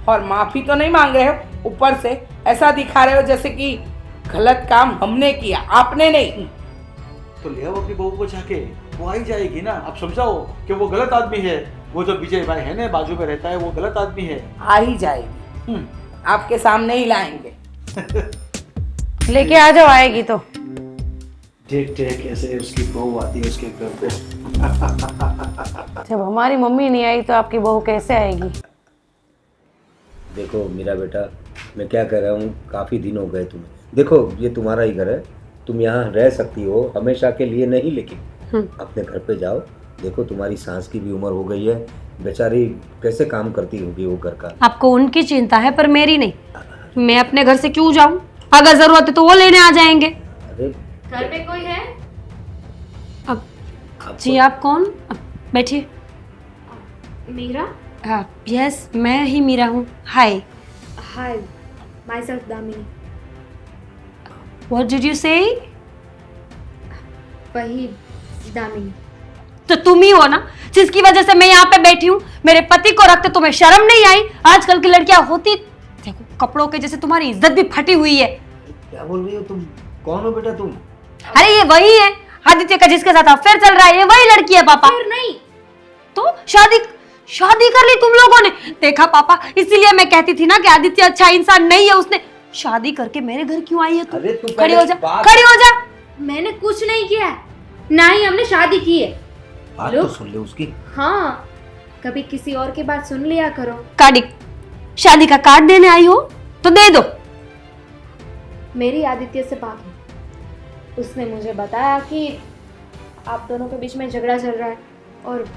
और माफी तो नहीं मांग रहे हो, ऊपर से ऐसा दिखा रहे हो जैसे कि गलत काम हमने किया, आपने नहीं। तो ले आओ अपनी बहू को जाके, वो आई जाएगी ना। आप समझाओ कि वो गलत आदमी है, वो जो विजय भाई है ना बाजू में रहता है, वो गलत आदमी है। आ ही जाएगी, आपके सामने ही लाएंगे। लेके आ जाओ, आएगी तो। देखते हैं कैसे उसकी बहू आती है उसके घर पे। जब हमारी मम्मी नहीं आई तो आपकी बहू कैसे आएगी? देखो मेरा बेटा, मैं क्या कह रहा हूँ, काफ़ी दिन हो गए तुम्हें। देखो ये तुम्हारा ही घर है, तुम यहाँ रह सकती हो हमेशा के लिए नहीं, लेकिन अपने घर पे जाओ। देखो तुम्हारी सास की भी उम्र हो गई है, बेचारी कैसे काम करती होगी वो घर का। आपको उनकी चिंता है पर मेरी नहीं। मैं अपने घर से क्यों जाऊं? अगर जरूरत है तो वो लेने आ जाएंगे। अरे घर पे कोई है? अब जी आप कौन? बैठिए। मीरा? हाँ यस, मैं ही मीरा हूँ। Hi. Hi, myself Damini. What did you say? वही दामिनी। तो तुम ही हो ना जिसकी वजह से मैं यहाँ पे बैठी हूँ। मेरे पति को रखते तुम्हें शर्म नहीं आई? आजकल की लड़कियां होती देखो कपड़ों के जैसे, तुम्हारी इज्जत भी फटी हुई है। क्या बोल रही हो तुम? कौन हो बेटा तुम? अरे ये वही है आदित्य का जिसके साथ अफेयर चल रहा है, ये वही लड़की है पापा। फिर नहीं तो शादी कर ली तुम लोगों ने? देखा पापा, इसीलिए मैं कहती थी ना कि आदित्य अच्छा इंसान नहीं है। उसने शादी करके मेरे घर क्यों आई है तू? अरे तू खड़ी हो जा, बात- खड़ी हो जा। मैंने कुछ नहीं किया है, ना ही हमने शादी की है। बात लो। तो सुन ले उसकी। हाँ, कभी किसी और की बात सुन लिया करो। कार्ड, शादी का कार्ड देने आई हो तो दे दो। मेरी आदित्य से बात हुई, उसने मुझे बताया कि आप दोनों के बीच में झगड़ा चल रहा है और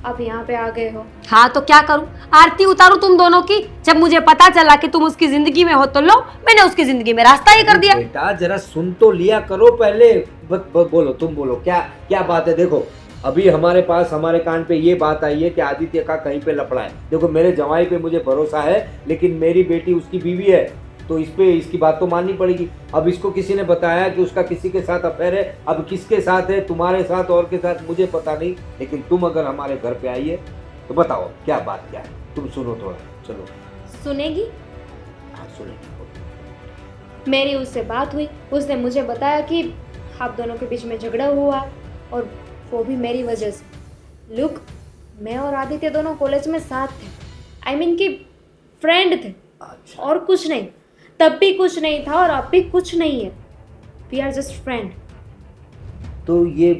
आप यहाँ पे आ गए हो। हाँ तो क्या करूं? आरती उतारूं तुम दोनों की? जब मुझे पता चला कि तुम उसकी जिंदगी में हो तो लो, मैंने उसकी जिंदगी में रास्ता ही कर दिया। बेटा जरा सुन तो लिया करो पहले। बोलो, तुम बोलो, क्या क्या बात है? देखो अभी हमारे पास, हमारे कान पे ये बात आई है कि आदित्य का कहीं पे लफड़ा है। देखो मेरे जवाई पे मुझे भरोसा है, लेकिन मेरी बेटी उसकी बीवी है, तो इस पे इसकी बात तो माननी पड़ेगी। अब इसको किसी ने बताया कि उसका किसी के साथ अफेयर है। अब किसके साथ है, तुम्हारे साथ और के साथ, मुझे पता नहीं, लेकिन तुम अगर हमारे घर पे आई है तो बताओ क्या बात क्या है। तुम सुनो थोड़ा, चलो। सुनेगी? हाँ सुनेगी। मेरी उससे बात हुई, उसने मुझे बताया कि आप दोनों के बीच में झगड़ा हुआ और वो भी मेरी वजह से। लुक, मैं और आदित्य दोनों कॉलेज में साथ थे, आई मीन कि फ्रेंड थे, अच्छा और कुछ नहीं। तब भी कुछ नहीं था और अब भी कुछ नहीं है। We are just friend. तो ये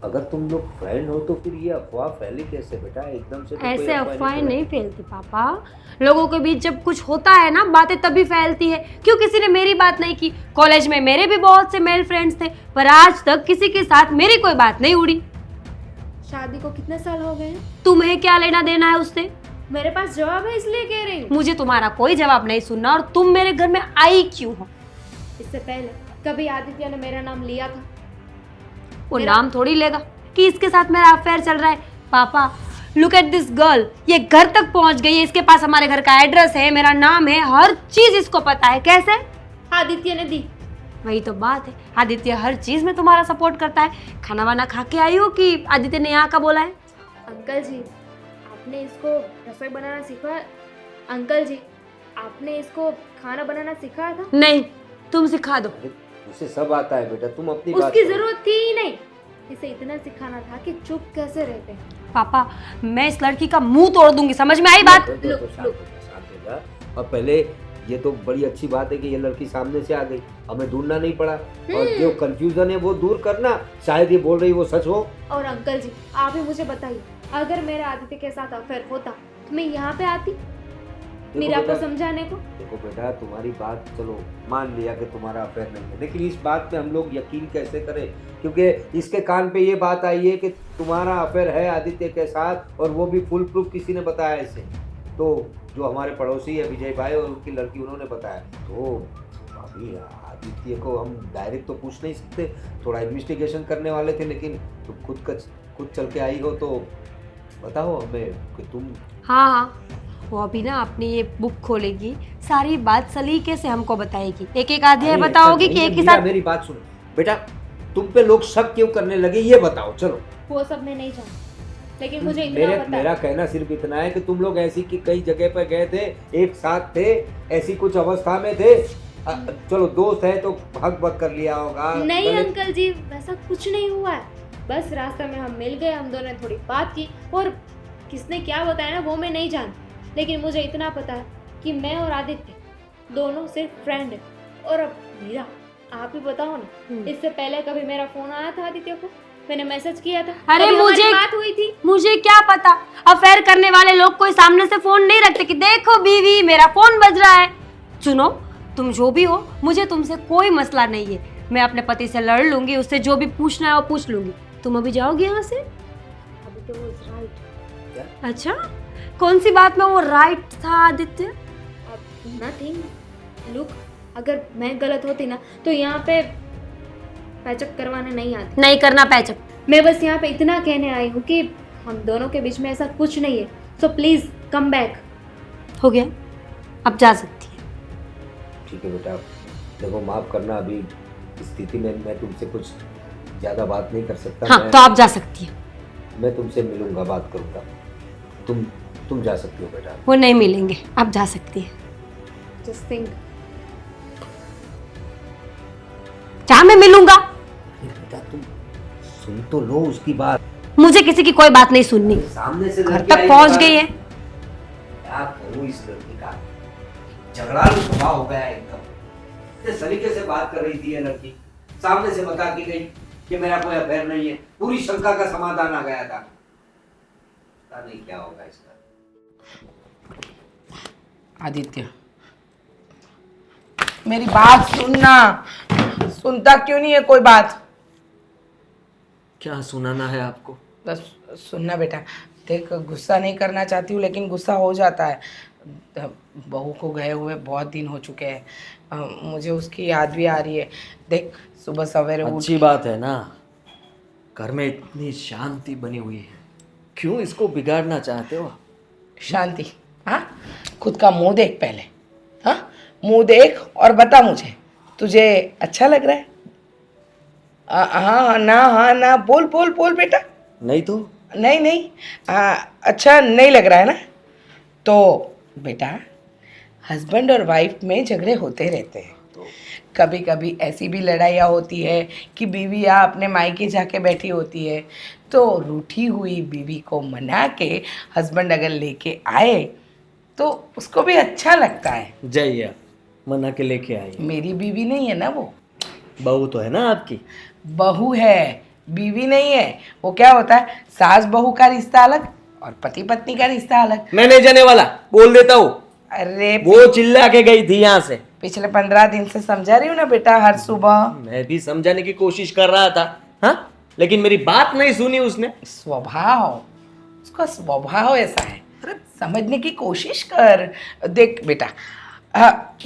अगर तुम लोग फ्रेंड हो तो फिर ये अफवाह फैली कैसे बेटा? एकदम से तो कोई ऐसे अफवाहें फैला। नहीं फैलती पापा। लोगों के बीच जब कुछ होता है ना, बातें तभी फैलती है। क्यों किसी ने मेरी बात नहीं की? कॉलेज में मेरे भी बहुत से मेल फ्रेंड्स थे, पर आज तक किसी के साथ मेरी कोई बात नहीं उड़ी। शादी को कितने साल हो गए हैं? तुम्हें क्या लेना देना है उससे? मेरे पास जवाब है इसलिए कह रही हूँ। मुझे तुम्हारा कोई जवाब नहीं सुनना। और तुम मेरे घर में आई क्यों हो? इससे पहले कभी आदित्य ने मेरा नाम लिया था? वो नाम थोड़ी लेगा कि इसके साथ मेरा अफेयर चल रहा है। पापा लुक एट दिस गर्ल, ये घर तक पहुंच गई है। इसके पास हमारे घर का एड्रेस है, मेरा नाम है, हर चीज इसको पता है। कैसे? आदित्य ने दी। वही तो बात है, आदित्य हर चीज में तुम्हारा सपोर्ट करता है। खाना वाना खा के आई हो कि आदित्य ने यहाँ का बोला है? अंकल जी, आपने इसको रसोई बनाना सिखाया? अंकल जी, आपने इसको खाना बनाना सिखाया था? नहीं, तुम सिखा दो। उसे सब आता है बेटा, तुम अपनी बात उसकी करो। जरूरत थी ही नहीं। इसे इतना सिखाना था कि चुप कैसे रहते हैं। पापा मैं इस लड़की का मुंह तोड़ दूंगी, समझ में आई बात? तो शांत हो जा, शांत हो जा। और पहले ये तो बड़ी अच्छी बात है कि ये लड़की सामने से आ गई, हमें ढूंढना नहीं पड़ा। और जो कंफ्यूजन है वो दूर करना, शायद ये बोल रही वो सच हो। और अंकल जी, आप ही मुझे बताइए, अगर मेरा आदित्य के साथ अफेयर होता तो मैं यहाँ पे आती मीरा को बेटा, समझाने को? देखो बेटा, तुम्हारी बात चलो मान लिया कि तुम्हारा अफेयर नहीं है, लेकिन इस बात पे हम लोग यकीन कैसे करें? क्योंकि इसके कान पे ये बात आई है कि तुम्हारा अफेयर है आदित्य के साथ, और वो भी फुल प्रूफ किसी ने बताया इसे। तो जो हमारे पड़ोसी है विजय भाई और उनकी लड़की, उन्होंने बताया। तो अभी आदित्य को हम डायरेक्ट तो पूछ नहीं सकते, थोड़ा इन्वेस्टिगेशन करने वाले थे, लेकिन तुम खुद चल के आई हो तो बताओ हमें कि तुम। हाँ हाँ, वो अभी ना अपनी ये बुक खोलेगी, सारी बात सलीके से हमको बताएगी, एक एक अध्याय अरे बताओगी ऐसा कि नहीं एक है, ही मीरा, साथ। मेरी बात सुनो बेटा, तुम पे लोग शक क्यों करने लगे ये बताओ। चलो, वो सब मैं नहीं जानती, लेकिन मुझे इतना मेरे पता मेरा है। कहना सिर्फ इतना है कि तुम लोग ऐसी की कई जगह पर गए थे, एक साथ थे, ऐसी कुछ अवस्था में थे। चलो दोस्त है तो हक बक कर लिया होगा। नहीं भले- अंकल जी, वैसा कुछ नहीं हुआ है। बस रास्ते में हम मिल गए, हम दोनों ने थोड़ी बात की और किसने क्या बताया ना वो मैं नहीं जानती, लेकिन मुझे इतना पता है कि मैं और आदित्य दोनों सिर्फ फ्रेंड है। और अब मीरा आप ही बताओ ना, इससे पहले कभी मेरा फोन आया था आदित्य को? मैंने मैसेज किया था? अरे कभी हमारी मुझे बात हुई थी? मुझे क्या पता, अफेयर करने वाले लोग कोई सामने से फोन नहीं रखते कि देखो बीवी मेरा फोन बज रहा है। सुनो, तुम जो भी हो, मुझे तुमसे कोई मसला नहीं है। मैं अपने पति से लड़ लूंगी, उससे जो भी पूछना है वो पूछ लूंगी। तुम अभी जाओगे यहाँ से? आदित्य वो राइट। अच्छा, कौन सी बात में वो राइट था आदित्य? अब नथिंग। लुक, अगर मैं गलत होती ना तो यहाँ पे पैचअप करवाने नहीं आती। नहीं करना पैचअप। मैं बस यहाँ पे इतना कहने आई हूँ कि हम दोनों के बीच में ऐसा कुछ नहीं है। So please come back. हो गया, अब जा सकती है। ठीक है बेटा, देखो माफ़ करना, अभी इस स्थिति में मैं तुमसे कुछ ज़्यादा बात नहीं कर सकता। हाँ, तो आप जा सकती है। मैं तुमसे मिलूंगा, बात करूंगा। तुम जा सकती हो बेटा। वो नहीं मिलेंगे, आप जा सकती है। Just think. जहाँ मैं मिलूंगा। बेटा तुम सुन तो लो उसकी बात। मुझे किसी की कोई बात नहीं सुननी। सामने से घर लड़की तक आई पहुंच बात- गई है। क्या करूं इस लड़की का, झगड़ालू स्वभाव हो गया है एकदम। इस सलीके से बात कर रही थी ये लड़की, सामने से बता के गई कि मेरा कोई अफेयर नहीं है। पूरी शंका का समाधान आ गया था। पता नहीं क्या होगा इसका। आदित्य, मेरी बात सुनना। सुनता क्यों नहीं है कोई बात? क्या सुनाना है आपको? बस सुनना बेटा। देख, गुस्सा नहीं करना चाहती हूँ लेकिन गुस्सा हो जाता है। बहू को गए हुए बहुत दिन हो चुके हैं। मुझे उसकी याद भी आ रही है। देख, सुबह सवेरे उठ अच्छी बात है ना, घर में इतनी शांति बनी हुई है, क्यों इसको बिगाड़ना चाहते हो? शांति? हाँ, खुद का मुंह देख पहले। हाँ, मुंह देख और बता मुझे, तुझे अच्छा लग रहा है? हाँ ना, बोल बोल बोल बेटा। नहीं तो नहीं नहीं, अच्छा नहीं लग रहा है ना? तो बेटा, हस्बैंड और वाइफ में झगड़े होते रहते हैं। कभी कभी ऐसी भी लड़ाइयाँ होती है कि बीवी या अपने मायके जाके बैठी होती है, तो रूठी हुई बीवी को मना के हस्बैंड अगर लेके आए तो उसको भी अच्छा लगता है। जाइए, मना के लेके आइए। मेरी बीवी नहीं है ना वो, बहू तो है ना आपकी। बहू है, बीवी नहीं है। वो क्या होता है, सास बहू का रिश्ता अलग और पति पत्नी का रिश्ता अलग। मैं नहीं जाने वाला, बोल देता हूँ। अरे वो चिल्ला के गई थी यहाँ से। पिछले 15 दिन से समझा रही हूँ ना बेटा, हर सुबह। मैं भी समझाने की कोशिश कर रहा था, हाँ, लेकिन मेरी बात नहीं सुनी उसने। स्वभाव, उसका स्वभाव ऐसा है। अरे समझने की कोशिश कर। देख बेटा,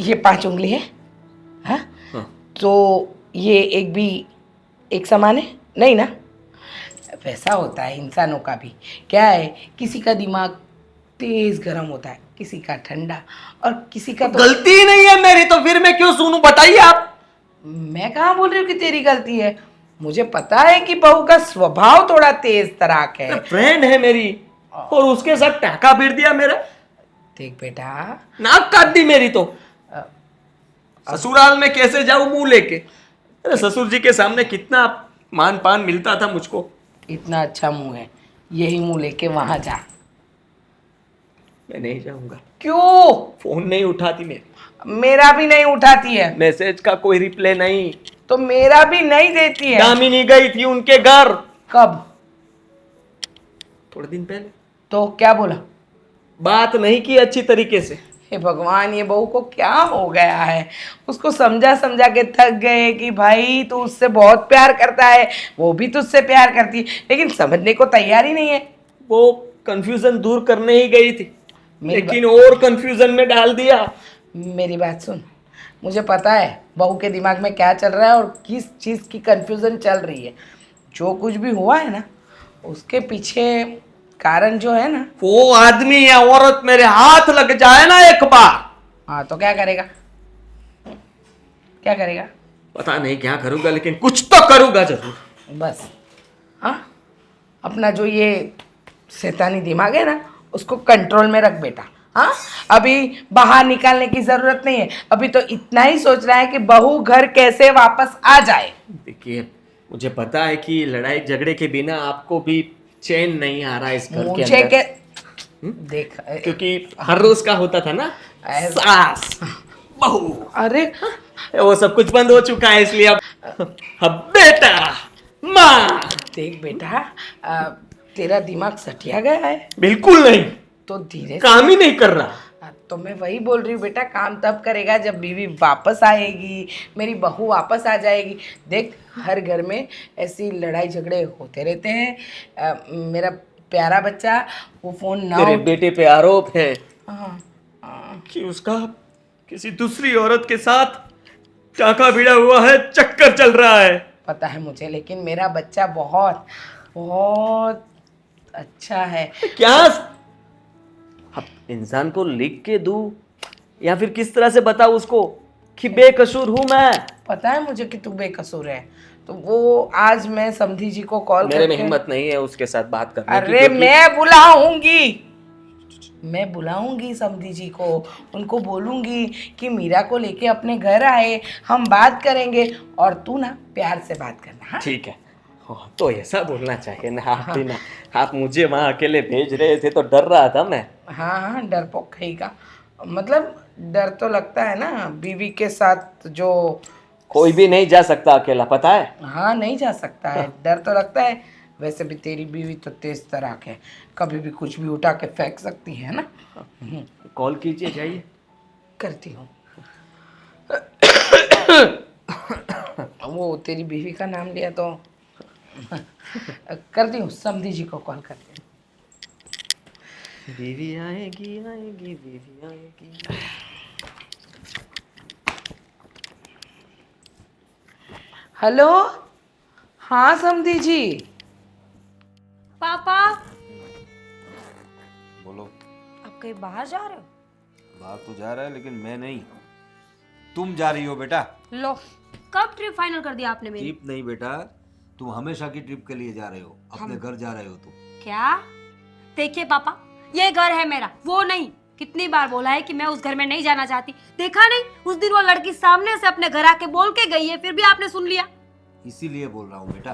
ये 5 उंगली है, हाँ? हाँ। तो ये एक भी एक समान है नहीं ना? वैसा होता है इंसानों का भी। क्या है, किसी का दिमाग तेज गर्म होता है, किसी का ठंडा, और किसी का तो गलती ही नहीं है मेरी, तो फिर मैं क्यों सुनूं? बताइए आप। मैं कहाँ बोल रही हूँ कि तेरी गलती है। मुझे पता है कि बहू का स्वभाव थोड़ा तेज तराक है। फ्रेंड है मेरी, और उसके साथ टाका फिर दिया मेरा। देख बेटा, नाक काट दी मेरी तो। ससुराल में कैसे जाऊं मुंह लेके? अरे ससुर जी के सामने कितना मान पान मिलता था मुझको। इतना अच्छा मुंह है, यही मुंह लेके वहां जा। मैं नहीं जाऊंगा। क्यों? फोन नहीं उठाती मेरी, मेरा भी नहीं उठाती है, मैसेज का कोई रिप्लाई नहीं। तो मेरा भी नहीं देती है। दामिनी गई थी उनके घर कब? थोड़े दिन पहले। तो क्या बोला? बात नहीं की अच्छी तरीके से। हे भगवान, ये बहू को क्या हो गया है? उसको समझा समझा के थक गए कि भाई तू उससे बहुत प्यार करता है, वो भी तुझसे प्यार करती है, लेकिन समझने को तैयार ही नहीं है। वो कंफ्यूजन दूर करने ही गई थी, मेरी लेकिन और कंफ्यूजन में डाल दिया। मेरी बात सुन, मुझे पता है बहू के दिमाग में क्या चल रहा है और किस चीज़ की कंफ्यूजन चल रही है। जो कुछ भी हुआ है ना, उसके पीछे कारण जो है ना, वो आदमी या औरत मेरे हाथ लग जाए ना एक बार, हाँ तो क्या करेगा? क्या करेगा? पता नहीं क्या करूंगा, लेकिन कुछ तो करूंगा जरूर। बस, हाँ, अपना जो ये शैतानी दिमाग है ना, उसको कंट्रोल में रख बेटा। हाँ, अभी बाहर निकालने की जरूरत नहीं है। अभी तो इतना ही सोच रहा है कि बहू घर कैसे वापस आ जाए। देखिए, मुझे पता है कि लड़ाई झगड़े के बिना आपको भी चैन नहीं आ रहा इस घर के मुझे अंदर। देख क्योंकि हर रोज का होता था ना, सास बहू, अरे वो सब कुछ बंद हो चुका है, इसलिए अब बेटा माँ। देख बेटा, तेरा दिमाग सटिया गया है बिल्कुल नहीं, तो धीरे से। काम ही नहीं कर रहा। तो मैं वही बोल रही हूँ बेटा, काम तब करेगा जब बीवी वापस आएगी, मेरी बहू वापस आ जाएगी। देख हर घर में ऐसी लड़ाई झगड़े होते रहते हैं। मेरा प्यारा बच्चा वो फोन ना तेरे बेटे पे आरोप है हाँ, कि उसका किसी दूसरी औरत के साथ टाका भिड़ा हुआ है, चक्कर चल रहा है। पता है मुझे, लेकिन मेरा बच्चा बहुत बहुत अच्छा है। क्या अब इंसान को लिख के दूं या फिर किस तरह से बताऊं उसको कि बेकसूर हूं मैं? पता है मुझे कि तू बेकसूर है। तो वो आज मैं समधी जी को कॉल मेरे में करके हिम्मत नहीं है उसके साथ बात करने की, अरे क्योंकि मैं बुलाऊंगी समधी जी को, उनको बोलूंगी कि मीरा को लेके अपने घर आए, हम बात करेंगे और तू ना प्यार से बात करना। हाँ? ठीक है। तो ऐसा बोलना चाहिए ना, आप भी ना, आप मुझे वहां अकेले भेज रहे थे तो डर रहा था मैं। हाँ हाँ, डरपोक कहीं का मतलब डर तो लगता है ना, बीवी के साथ जो कोई भी नहीं जा सकता अकेला, पता है। हाँ नहीं जा सकता है, डर तो लगता है। वैसे भी तेरी बीवी तो तेज तराक है, कभी भी कुछ भी उठा के फेंक सकती है ना। कॉल कीजिए, जाइए। करती हूँ। वो तेरी बीवी का नाम लिया तो करती हूँ, समधी जी को कॉल करती हूँ। बीवी आएगी आएगी बीवी आएगी। हेलो, हाँ समधी जी। पापा बोलो। आप कहीं बाहर जा रहे हो? बाहर तो जा रहा है लेकिन मैं नहीं, तुम जा रही हो बेटा। लो, कब ट्रिप फाइनल कर दिया आपने मेरी? ट्रिप नहीं बेटा, तुम हमेशा की ट्रिप के लिए जा रहे हो, अपने घर जा रहे हो तुम। क्या? देखिए पापा, ये घर है मेरा, वो नहीं। कितनी बार बोला है कि मैं उस घर में नहीं जाना चाहती, देखा नहीं? उस दिन वो लड़की सामने से अपने घर आके बोल के गई है, फिर भी आपने सुन लिया। इसीलिए बोल रहा हूँ बेटा,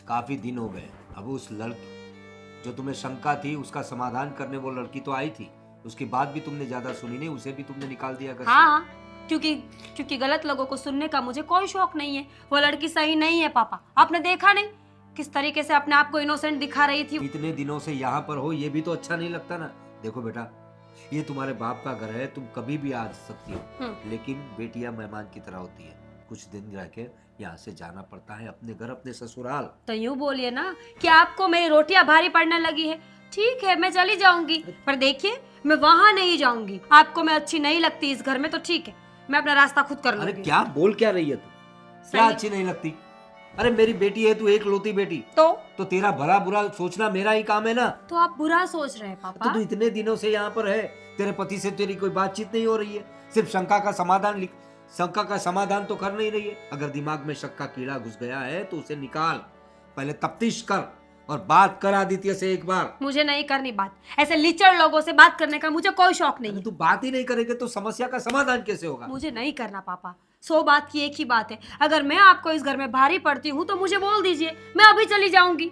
काफी दिन हो गए। अब उस लड़की जो तुम्हें शंका थी उसका समाधान करने वो लड़की तो आई थी, उसकी बात भी तुमने ज्यादा सुनी नहीं, उसे भी तुमने निकाल दिया घर से। हाँ, क्योंकि गलत लोगों को सुनने का मुझे कोई शौक नहीं है। वो लड़की सही नहीं है पापा, आपने देखा नहीं किस तरीके से अपने आप को इनोसेंट दिखा रही थी। इतने दिनों से यहाँ पर हो, ये भी तो अच्छा नहीं लगता ना। देखो बेटा, ये तुम्हारे बाप का घर है, तुम कभी भी आ सकती हो, लेकिन बेटियां मेहमान की तरह होती है। कुछ दिन रह के यहाँ से जाना पड़ता है अपने घर, अपने ससुराल। तो यूँ बोलिए ना कि आपको मेरी रोटियां भारी पड़ने लगी है। ठीक है, मैं चली जाऊंगी, पर देखिए मैं वहाँ नहीं जाऊंगी। आपको मैं अच्छी नहीं लगती इस घर में, तो ठीक है, मैं अपना रास्ता खुद कर अरे लूंगी। क्या बोल क्या रही है तू? क्या अच्छी नहीं लगती? अरे मेरी बेटी है, तू एक लौती बेटी, तो तेरा भला बुरा सोचना मेरा ही काम है ना। तो आप बुरा सोच रहे हैं तो पापा? तू इतने दिनों से यहाँ पर है, तेरे पति से तेरी कोई बातचीत नहीं हो रही है, सिर्फ शंका का समाधान तो कर नहीं रही है। अगर दिमाग में शक का कीड़ा घुस गया है तो उसे निकाल, पहले तफ्तीश कर और बात कर आदित्य से एक बार। मुझे नहीं करनी बात, ऐसे लिचड़ लोगों से बात करने का मुझे कोई शौक नहीं है। तू बात ही नहीं करेगा तो समस्या का समाधान कैसे होगा? मुझे नहीं करना पापा, 100 बात की एक ही बात है। अगर मैं आपको इस घर में भारी पड़ती हूँ तो मुझे बोल दीजिए, मैं अभी चली जाऊंगी।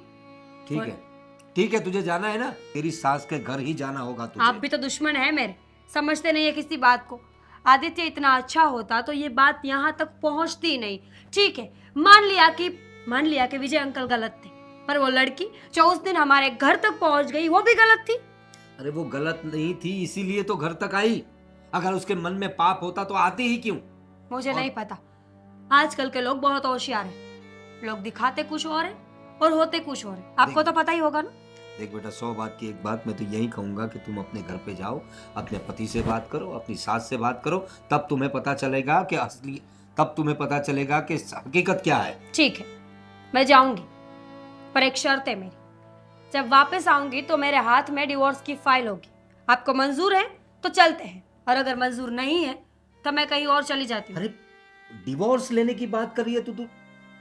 ठीक है, तुझे जाना है ना, तेरी सास के घर ही जाना होगा तुझे। आप भी तो दुश्मन है मेरे, समझते नहीं है किसी बात को। आदित्य इतना अच्छा होता तो ये बात यहाँ तक पहुँचती नहीं। ठीक है, मान लिया कि विजय अंकल गलत थे, पर वो लड़की जो उस दिन हमारे घर तक पहुँच गई वो भी गलत थी। अरे वो गलत नहीं थी, इसीलिए तो घर तक आई। अगर उसके मन में पाप होता तो आती ही क्यों? मुझे नहीं पता, आजकल के लोग बहुत होशियार हैं। लोग दिखाते कुछ और है और होते कुछ और है, आपको तो पता ही होगा ना। देख बेटा, 100 बात की एक बात मैं तो यही कहूंगा कि तुम अपने घर पे जाओ, अपने पति से बात करो, अपनी सास से बात करो, तब तुम्हें पता चलेगा कि हकीकत क्या है। ठीक है, मैं जाऊंगी, पर एक शर्त है मेरी। जब वापस आऊंगी तो मेरे हाथ में डिवोर्स की फाइल होगी। आपको मंजूर है तो चलते हैं, और अगर मंजूर नहीं है तो मैं कहीं और चली जाती हूँ। अरे डिवोर्स लेने की बात कर रही है तू?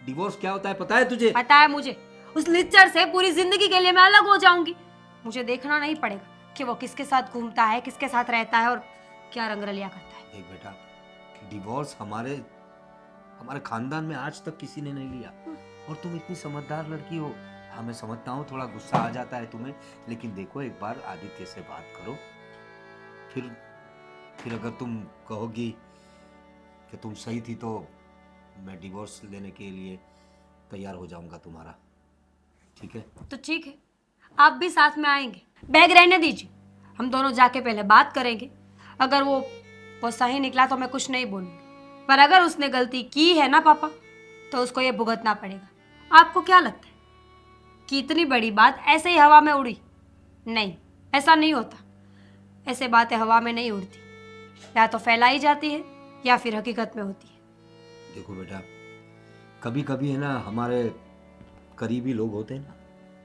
डिवोर्स क्या होता है पता है तुझे? पता है मुझे, उस लिच्चर से पूरी जिंदगी के लिए मैं अलग हो जाऊंगी। मुझे देखना नहीं पड़ेगा कि वो किसके साथ घूमता है, किसके साथ रहता है और क्या रंगरलिया करता है। देख बेटा, डिवोर्स हमारे खानदान में आज तक किसी ने नहीं लिया, और तुम इतनी समझदार लड़की हो, हाँ मैं समझता हूँ थोड़ा गुस्सा आ जाता है तुम्हें, लेकिन देखो एक बार आदित्य से बात करो, फिर अगर तुम कहोगी कि तुम सही थी तो मैं डिवोर्स लेने के लिए तैयार हो जाऊंगा तुम्हारा, ठीक है? तो ठीक है, आप भी साथ में आएंगे। बैग रहने दीजिए, हम दोनों जाके पहले बात करेंगे। अगर वो सही निकला तो मैं कुछ नहीं बोलूँगी, पर अगर उसने गलती की है ना पापा, तो उसको ये भुगतना पड़ेगा। आपको क्या लगता है कि इतनी बड़ी बात ऐसे ही हवा में उड़ी? नहीं, ऐसा नहीं होता। ऐसे बातें हवा में नहीं उड़ती, या तो फैलाई जाती है या फिर हकीकत में होती है। देखो बेटा, कभी कभी है ना हमारे करीबी लोग होते हैं ना,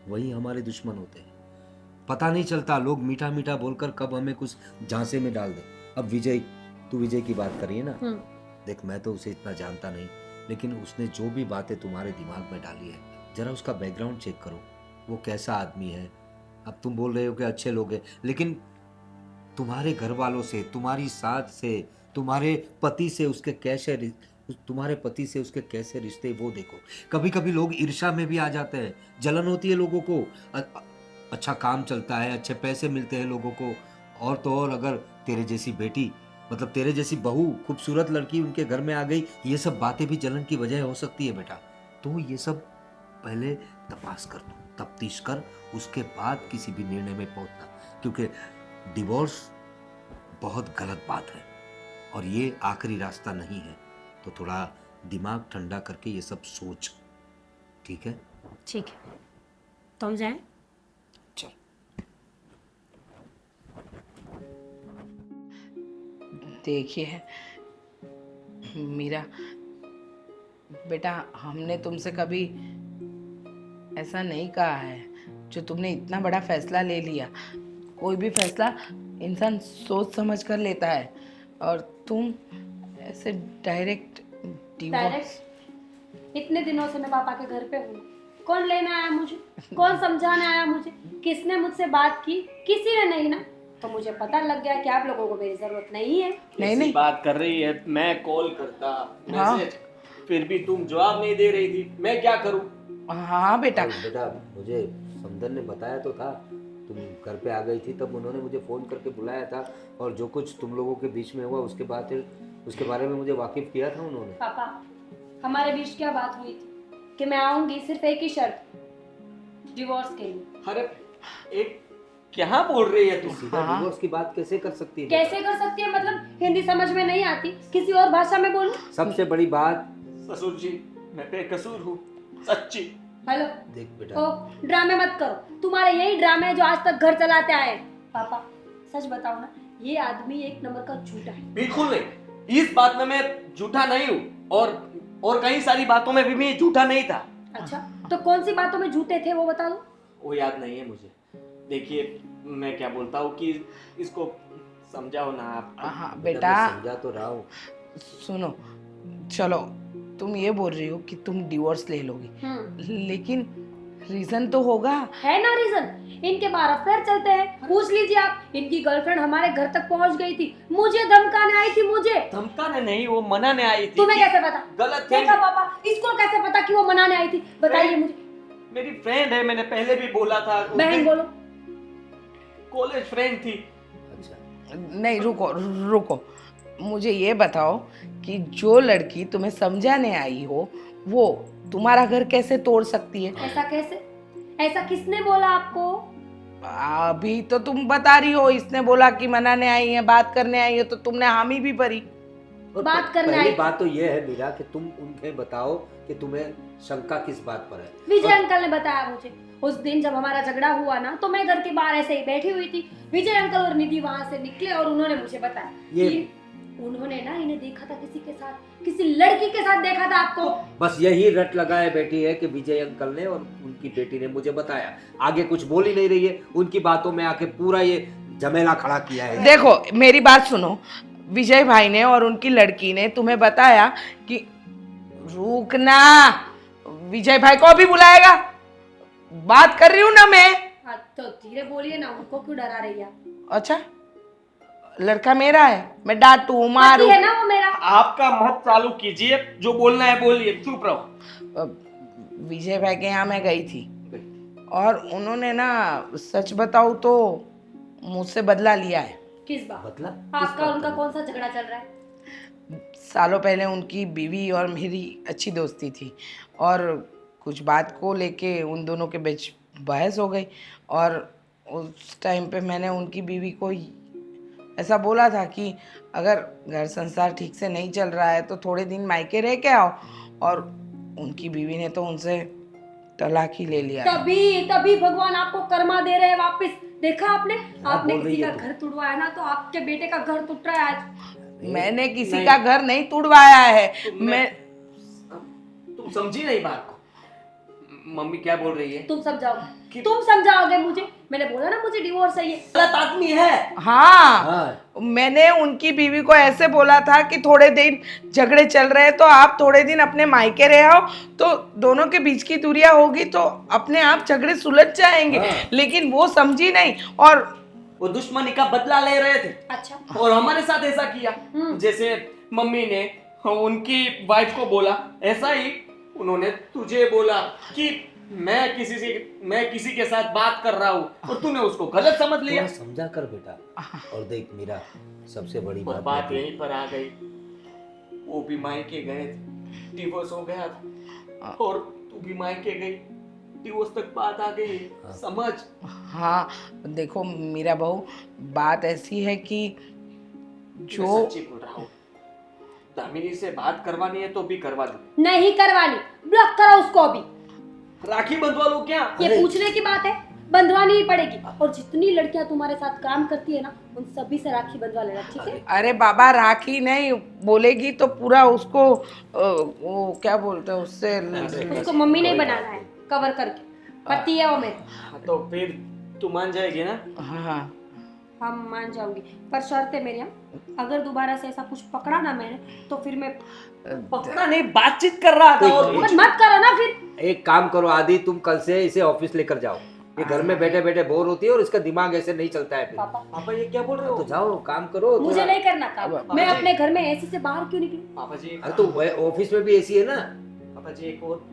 वही हमारे दुश्मन होते हैं। पता नहीं चलता, लोग मीठा मीठा बोलकर कब हमें कुछ झांसे में डाल दे। अब विजय, तू विजय की बात करी है ना, देख मैं तो उसे इतना जानता नहीं, लेकिन उसने जो भी बातें तुम्हारे दिमाग में डाली है, जरा उसका बैकग्राउंड चेक करो, वो कैसा आदमी है। अब तुम बोल रहे हो कि अच्छे लोग हैं, लेकिन तुम्हारे घर वालों से, तुम्हारी सास से, तुम्हारे पति से उसके कैसे रिश्ते वो देखो। कभी कभी लोग ईर्ष्या में भी आ जाते हैं, जलन होती है लोगों को। अच्छा काम चलता है, अच्छे पैसे मिलते हैं लोगों को, और तो और अगर तेरे जैसी बेटी, मतलब तेरे जैसी बहू, खूबसूरत लड़की उनके घर में आ गई, ये सब बातें भी जलन की वजह हो सकती है बेटा। तो ये सब पहले तपास कर दो, तफ्तीश कर, उसके बाद किसी भी निर्णय में पहुंचना, क्योंकि डिवोर्स बहुत गलत बात है और ये आखिरी रास्ता नहीं है। तो थोड़ा दिमाग ठंडा करके ये सब सोच, ठीक है? ठीक है, तो हम जाएं? चल। देखिए मीरा बेटा, हमने तुमसे कभी ऐसा नहीं कहा है। जो तुमने इतना बड़ा फैसला ले लिया, कोई भी फैसला इंसान सोच समझ कर लेता है, और तुम ऐसे डायरेक्ट डिवोर्स। इतने दिनों से मैं पापा के घर पे हूँ, कौन लेने आया मुझे, कौन समझाने आया मुझे, किसने मुझसे बात की? किसी ने नहीं ना। तो मुझे पता लग गया कि आप लोगों को मेरी जरूरत नहीं है। नहीं बात कर रही है, मैं कॉल करता, मैसेज, फिर भी तुम जवाब नहीं दे रही थी, मैं क्या करूं? हाँ बेटा, बेटा मुझे समदन ने बताया तो था, तुम घर पे आ गई थी, तब उन्होंने मुझे फ़ोन करके बुलाया था, और जो कुछ तुम लोगों के बीच में हुआ उसके बारे में मुझे वाकिफ किया था उन्होंने। पापा, हमारे बीच क्या बात हुई थी कि मैं आऊंगी सिर्फ एक ही शर्त, डिवोर्स के लिए। अरे एक क्या बोल रही है तू? सीधा डिवोर्स की बात कैसे कर सकती है? कैसे कर सकती है? मतलब हिंदी समझ में नहीं आती, किसी और भाषा में बोलूं? सबसे बड़ी बात, ससुर जी मैं बेकसूर हूँ, सच्ची। हेलो, देख बेटा, ओ ड्रामे मत करो, तुम्हारे यही ड्रामे हैं जो आज तक घर चलाते आए। पापा सच बताओ ना, ये आदमी एक नंबर का झूठा है। बिल्कुल नहीं, इस बात में मैं झूठा नहीं हूँ, और कई सारी बातों में भी मैं झूठा नहीं था। अच्छा, तो कौन सी बातों में झूठे थे वो बता दो। वो याद नहीं है मुझे। देखिए मैं क्या बोलता हूँ कि इसको समझाओ ना आप। हाँ मैं बेटा, समझा तो रहा हूँ। सुनो, चलो तुम ये बोल रही हो कि तुम डिवोर्स ले लोगी, लेकिन रीजन तो होगा। है ना रीजन, इनके 12 अफेयर चलते हैं। पूछ लीजिए आप, इनकी गर्लफ्रेंड हमारे घर तक पहुंच गई थी, मुझे धमकाने आई थी। मुझे धमकाने नहीं, वो मनाने आई थी। तुम्हें कैसे पता? गलत है। देखा पापा, इसको कैसे पता कि वो मनाने आई थी? बताइए मुझे। मेरी फ्रेंड है, मैंने पहले भी बोला था। बहन बोलो। कॉलेज फ्रेंड थी। अच्छा नहीं, रुको रुको, मुझे ये बताओ कि जो लड़की तुम्हें समझाने आई हो, वो तुम्हारा घर कैसे तोड़ सकती है? ऐसा कैसे? ऐसा किसने बोला आपको? अभी तो तुम बता रही हो, इसने बोला कि मनाने आई है, बात करने आई है, तो तुमने हामी भी भरी। और बात करने पहली आई। बात तो ये है मीरा कि तुम उन्हें बताओ कि तुम्हें शंका किस बात पर है। विजय अंकल ने बताया मुझे। उस दिन जब हमारा झगड़ा हुआ ना, तो मैं घर के बाहर ऐसे ही बैठी हुई थी, विजय अंकल और निधि वहां से निकले और उन्होंने मुझे बताया कि उन्होंने ना इन्हें देखा था किसी के साथ, किसी लड़की के साथ देखा था आपको। बस यही रट लगाए बैठी है कि विजय अंकल ने और उनकी बेटी ने मुझे बताया, आगे कुछ बोल ही नहीं रही है। उनकी बातों में आके पूरा ये झमेला खड़ा किया है। देखो मेरी बात सुनो, विजय भाई ने और उनकी लड़की ने तुम्हें बताया कि रुकना, विजय भाई को भी बुलाएगा, बात कर रही हूँ ना मैं। हाँ, तो धीरे बोलिए ना, उनको क्यों डरा रही है? अच्छा, लड़का मेरा है, मैं डांटू मारू? है ना वो मेरा। आपका मत चालू कीजिए, जो बोलना है बोलिए, चुप रहो। विजय भाई के यहाँ मैं गई थी, और उन्होंने ना सच बताऊँ तो मुझसे बदला लिया है। किस बात? बदला आपका उनका कौन सा झगड़ा चल रहा है? सालों पहले उनकी बीवी और मेरी अच्छी दोस्ती थी और कुछ बात को लेके उन दोनों के बीच बहस हो गई और उस टाइम पे मैंने उनकी बीवी को ऐसा बोला था कि अगर घर संसार ठीक से नहीं चल रहा है तो थोड़े दिन मायके रह के आओ, और उनकी बीवी ने तो उनसे तलाक ही ले लिया। तभी भगवान आपको कर्मा दे रहे हैं वापस। देखा आपने आपने बोल रही किसी है का तू। घर तुड़वाया ना, तो आपके बेटे का घर टूट रहा है आज। मैंने किसी का घर नहीं तुड़वाया है। मैं तुम समझी नहीं बात को? मम्मी क्या बोल रही है? तुम समझाओगे, तुम समझाओगे मुझे? मैंने बोला ना मुझे डिवोर्स चाहिए। गलत आदमी है। हाँ, मैंने उनकी बीवी को ऐसे बोला था कि थोड़े दिन झगड़े चल रहे हैं तो आप थोड़े दिन अपने मायके रह आओ, तो दोनों के बीच की दूरियां होगी तो अपने आप झगड़े सुलझ जाएंगे। लेकिन वो समझी नहीं और वो दुश्मनी का बदला ले रहे थे अच्छा, और हमारे साथ ऐसा किया। जैसे मम्मी ने उनकी वाइफ को बोला, ऐसा ही उन्होंने तुझे बोला कि मैं किसी के साथ बात कर रहा हूँ और तूने उसको गलत समझ लिया। थोड़ा समझा कर बेटा। और देख मीरा, सबसे बड़ी और बात बात है यहीं पर आ गई, वो भी मायके गए थे, डिवोर्स हो गया था, और तू भी मायके गई, डिवोर्स तक बात आ गई। समझ? हाँ देखो मेरा बहू, बात ऐसी है कि जो मैं सच्ची बोल रहा हूँ, दामिनी से बात करवानी है तो भी करवा दो। नहीं करवानी, ब्लॉक करो उसको अभी। राखी बंधवा लो क्या? ये पूछने की बात है? बंधवानी ही पड़ेगी। और जितनी लड़कियां तुम्हारे साथ काम करती है ना, उन सभी से राखी बंधवा लेना, ठीक है? अरे बाबा, राखी नहीं बोलेगी तो पूरा उसको वो क्या बोलते हैं उससे उसको मम्मी ने बनाना है कवर करके, पति है वो मेरे। तो फिर तू मान जाएगी ना? हाँ हम मान जाऊंगी, पर शर्त है मेरी, अगर दोबारा से ऐसा कुछ पकड़ा ना मैंने तो फिर मैं पकड़ा नहीं, बातचीत कर रहा था। और मत करो ना फिर। एक काम करो आदि, तुम कल से इसे ऑफिस लेकर जाओ। ये घर में बैठे बैठे बोर होती है और इसका दिमाग ऐसे नहीं चलता है फिर। पापा ये क्या बोल रहे हो? तो जाओ काम करो। मुझे थोड़ा। नहीं करना काम। मैं अपने घर में एसी से बाहर क्यों निकली? पापा जी, अरे तो ऑफिस में भी ऐसी है ना। पापा जी एक और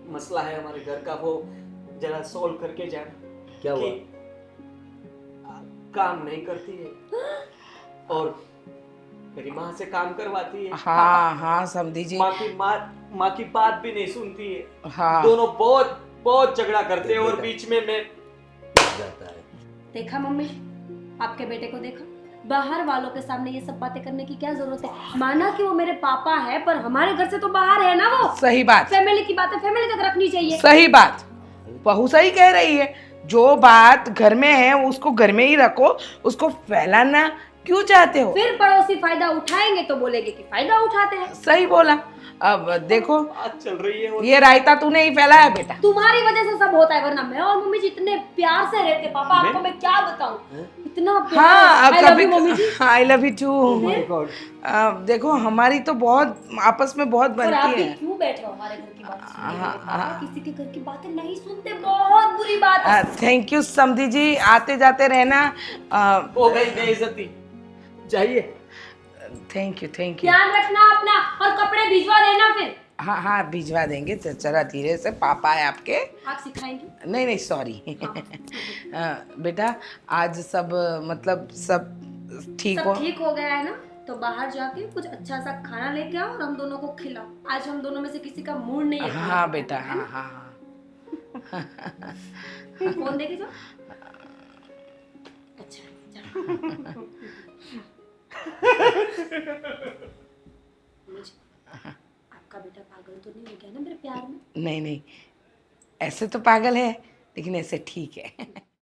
मसला है हमारे घर का, वो जरा सॉल्व करके जाना। क्या हुआ? कि काम नहीं करती है और मेरी माँ से काम करवाती है। हाँ हाँ समझी जी। माँ की बात भी नहीं सुनती है। हाँ दोनों बहुत बहुत झगड़ा करते हैं और बीच में मैं जाता है। देखा मम्मी, आपके बेटे को देखा? बाहर वालों के सामने ये सब बातें करने की क्या जरूरत है? माना कि वो मेरे पापा है, पर हमारे घर से तो बाहर है ना वो। सही बात, फैमिली की बातें फैमिली तक रखनी चाहिए। सही बात, बहू सही कह रही है। जो बात घर में है उसको घर में ही रखो, उसको फैलाना क्यों चाहते हो? फिर पड़ोसी फायदा उठाएंगे तो बोलेंगे कि फायदा उठाते हैं। सही बोला। अब देखो बात चल रही है और ये रायता तूने ही फैलाया बेटा। तुम्हारी वजह से सब होता है, वरना मैं और मम्मी जी इतने प्यार से रहते। पापा आपको मैं क्या बताऊं, इतना प्यार। हाँ I love you, mummy ji. I love you too. देखो हमारी तो बहुत आपस में बहुत और आप बनती भी है। क्यों बैठे हो हमारे घर की बात सुनने के लिए? पापा किसी के घर की बातें नहीं सुनते, बहुत बुरी बात है। थैंक यू समधी जी, आते जाते रहना। हो गई बेइज्जती, जाइए। Thank you thank you. ध्यान रखना अपना, और कपड़े भिजवा देना फिर। हाँ हाँ भिजवा देंगे, जरा धीरे से, पापा है आपके। आप सिखाएंगे? नहीं नहीं सॉरी। बेटा आज सब मतलब सब ठीक हो? सब ठीक हो गया है ना? तो बाहर जाके कुछ अच्छा सा खाना लेके आओ और हम दोनों को खिलाओ। आज हम दोनों में से किसी का मूड नहीं है। हाँ बेटा, हाँ हाँ हाँ। फोन देके जाओ। अच्छा जाओ। आपका बेटा पागल तो नहीं हो गया ना मेरे प्यार में? नहीं नहीं, ऐसे तो पागल है लेकिन ऐसे ठीक है।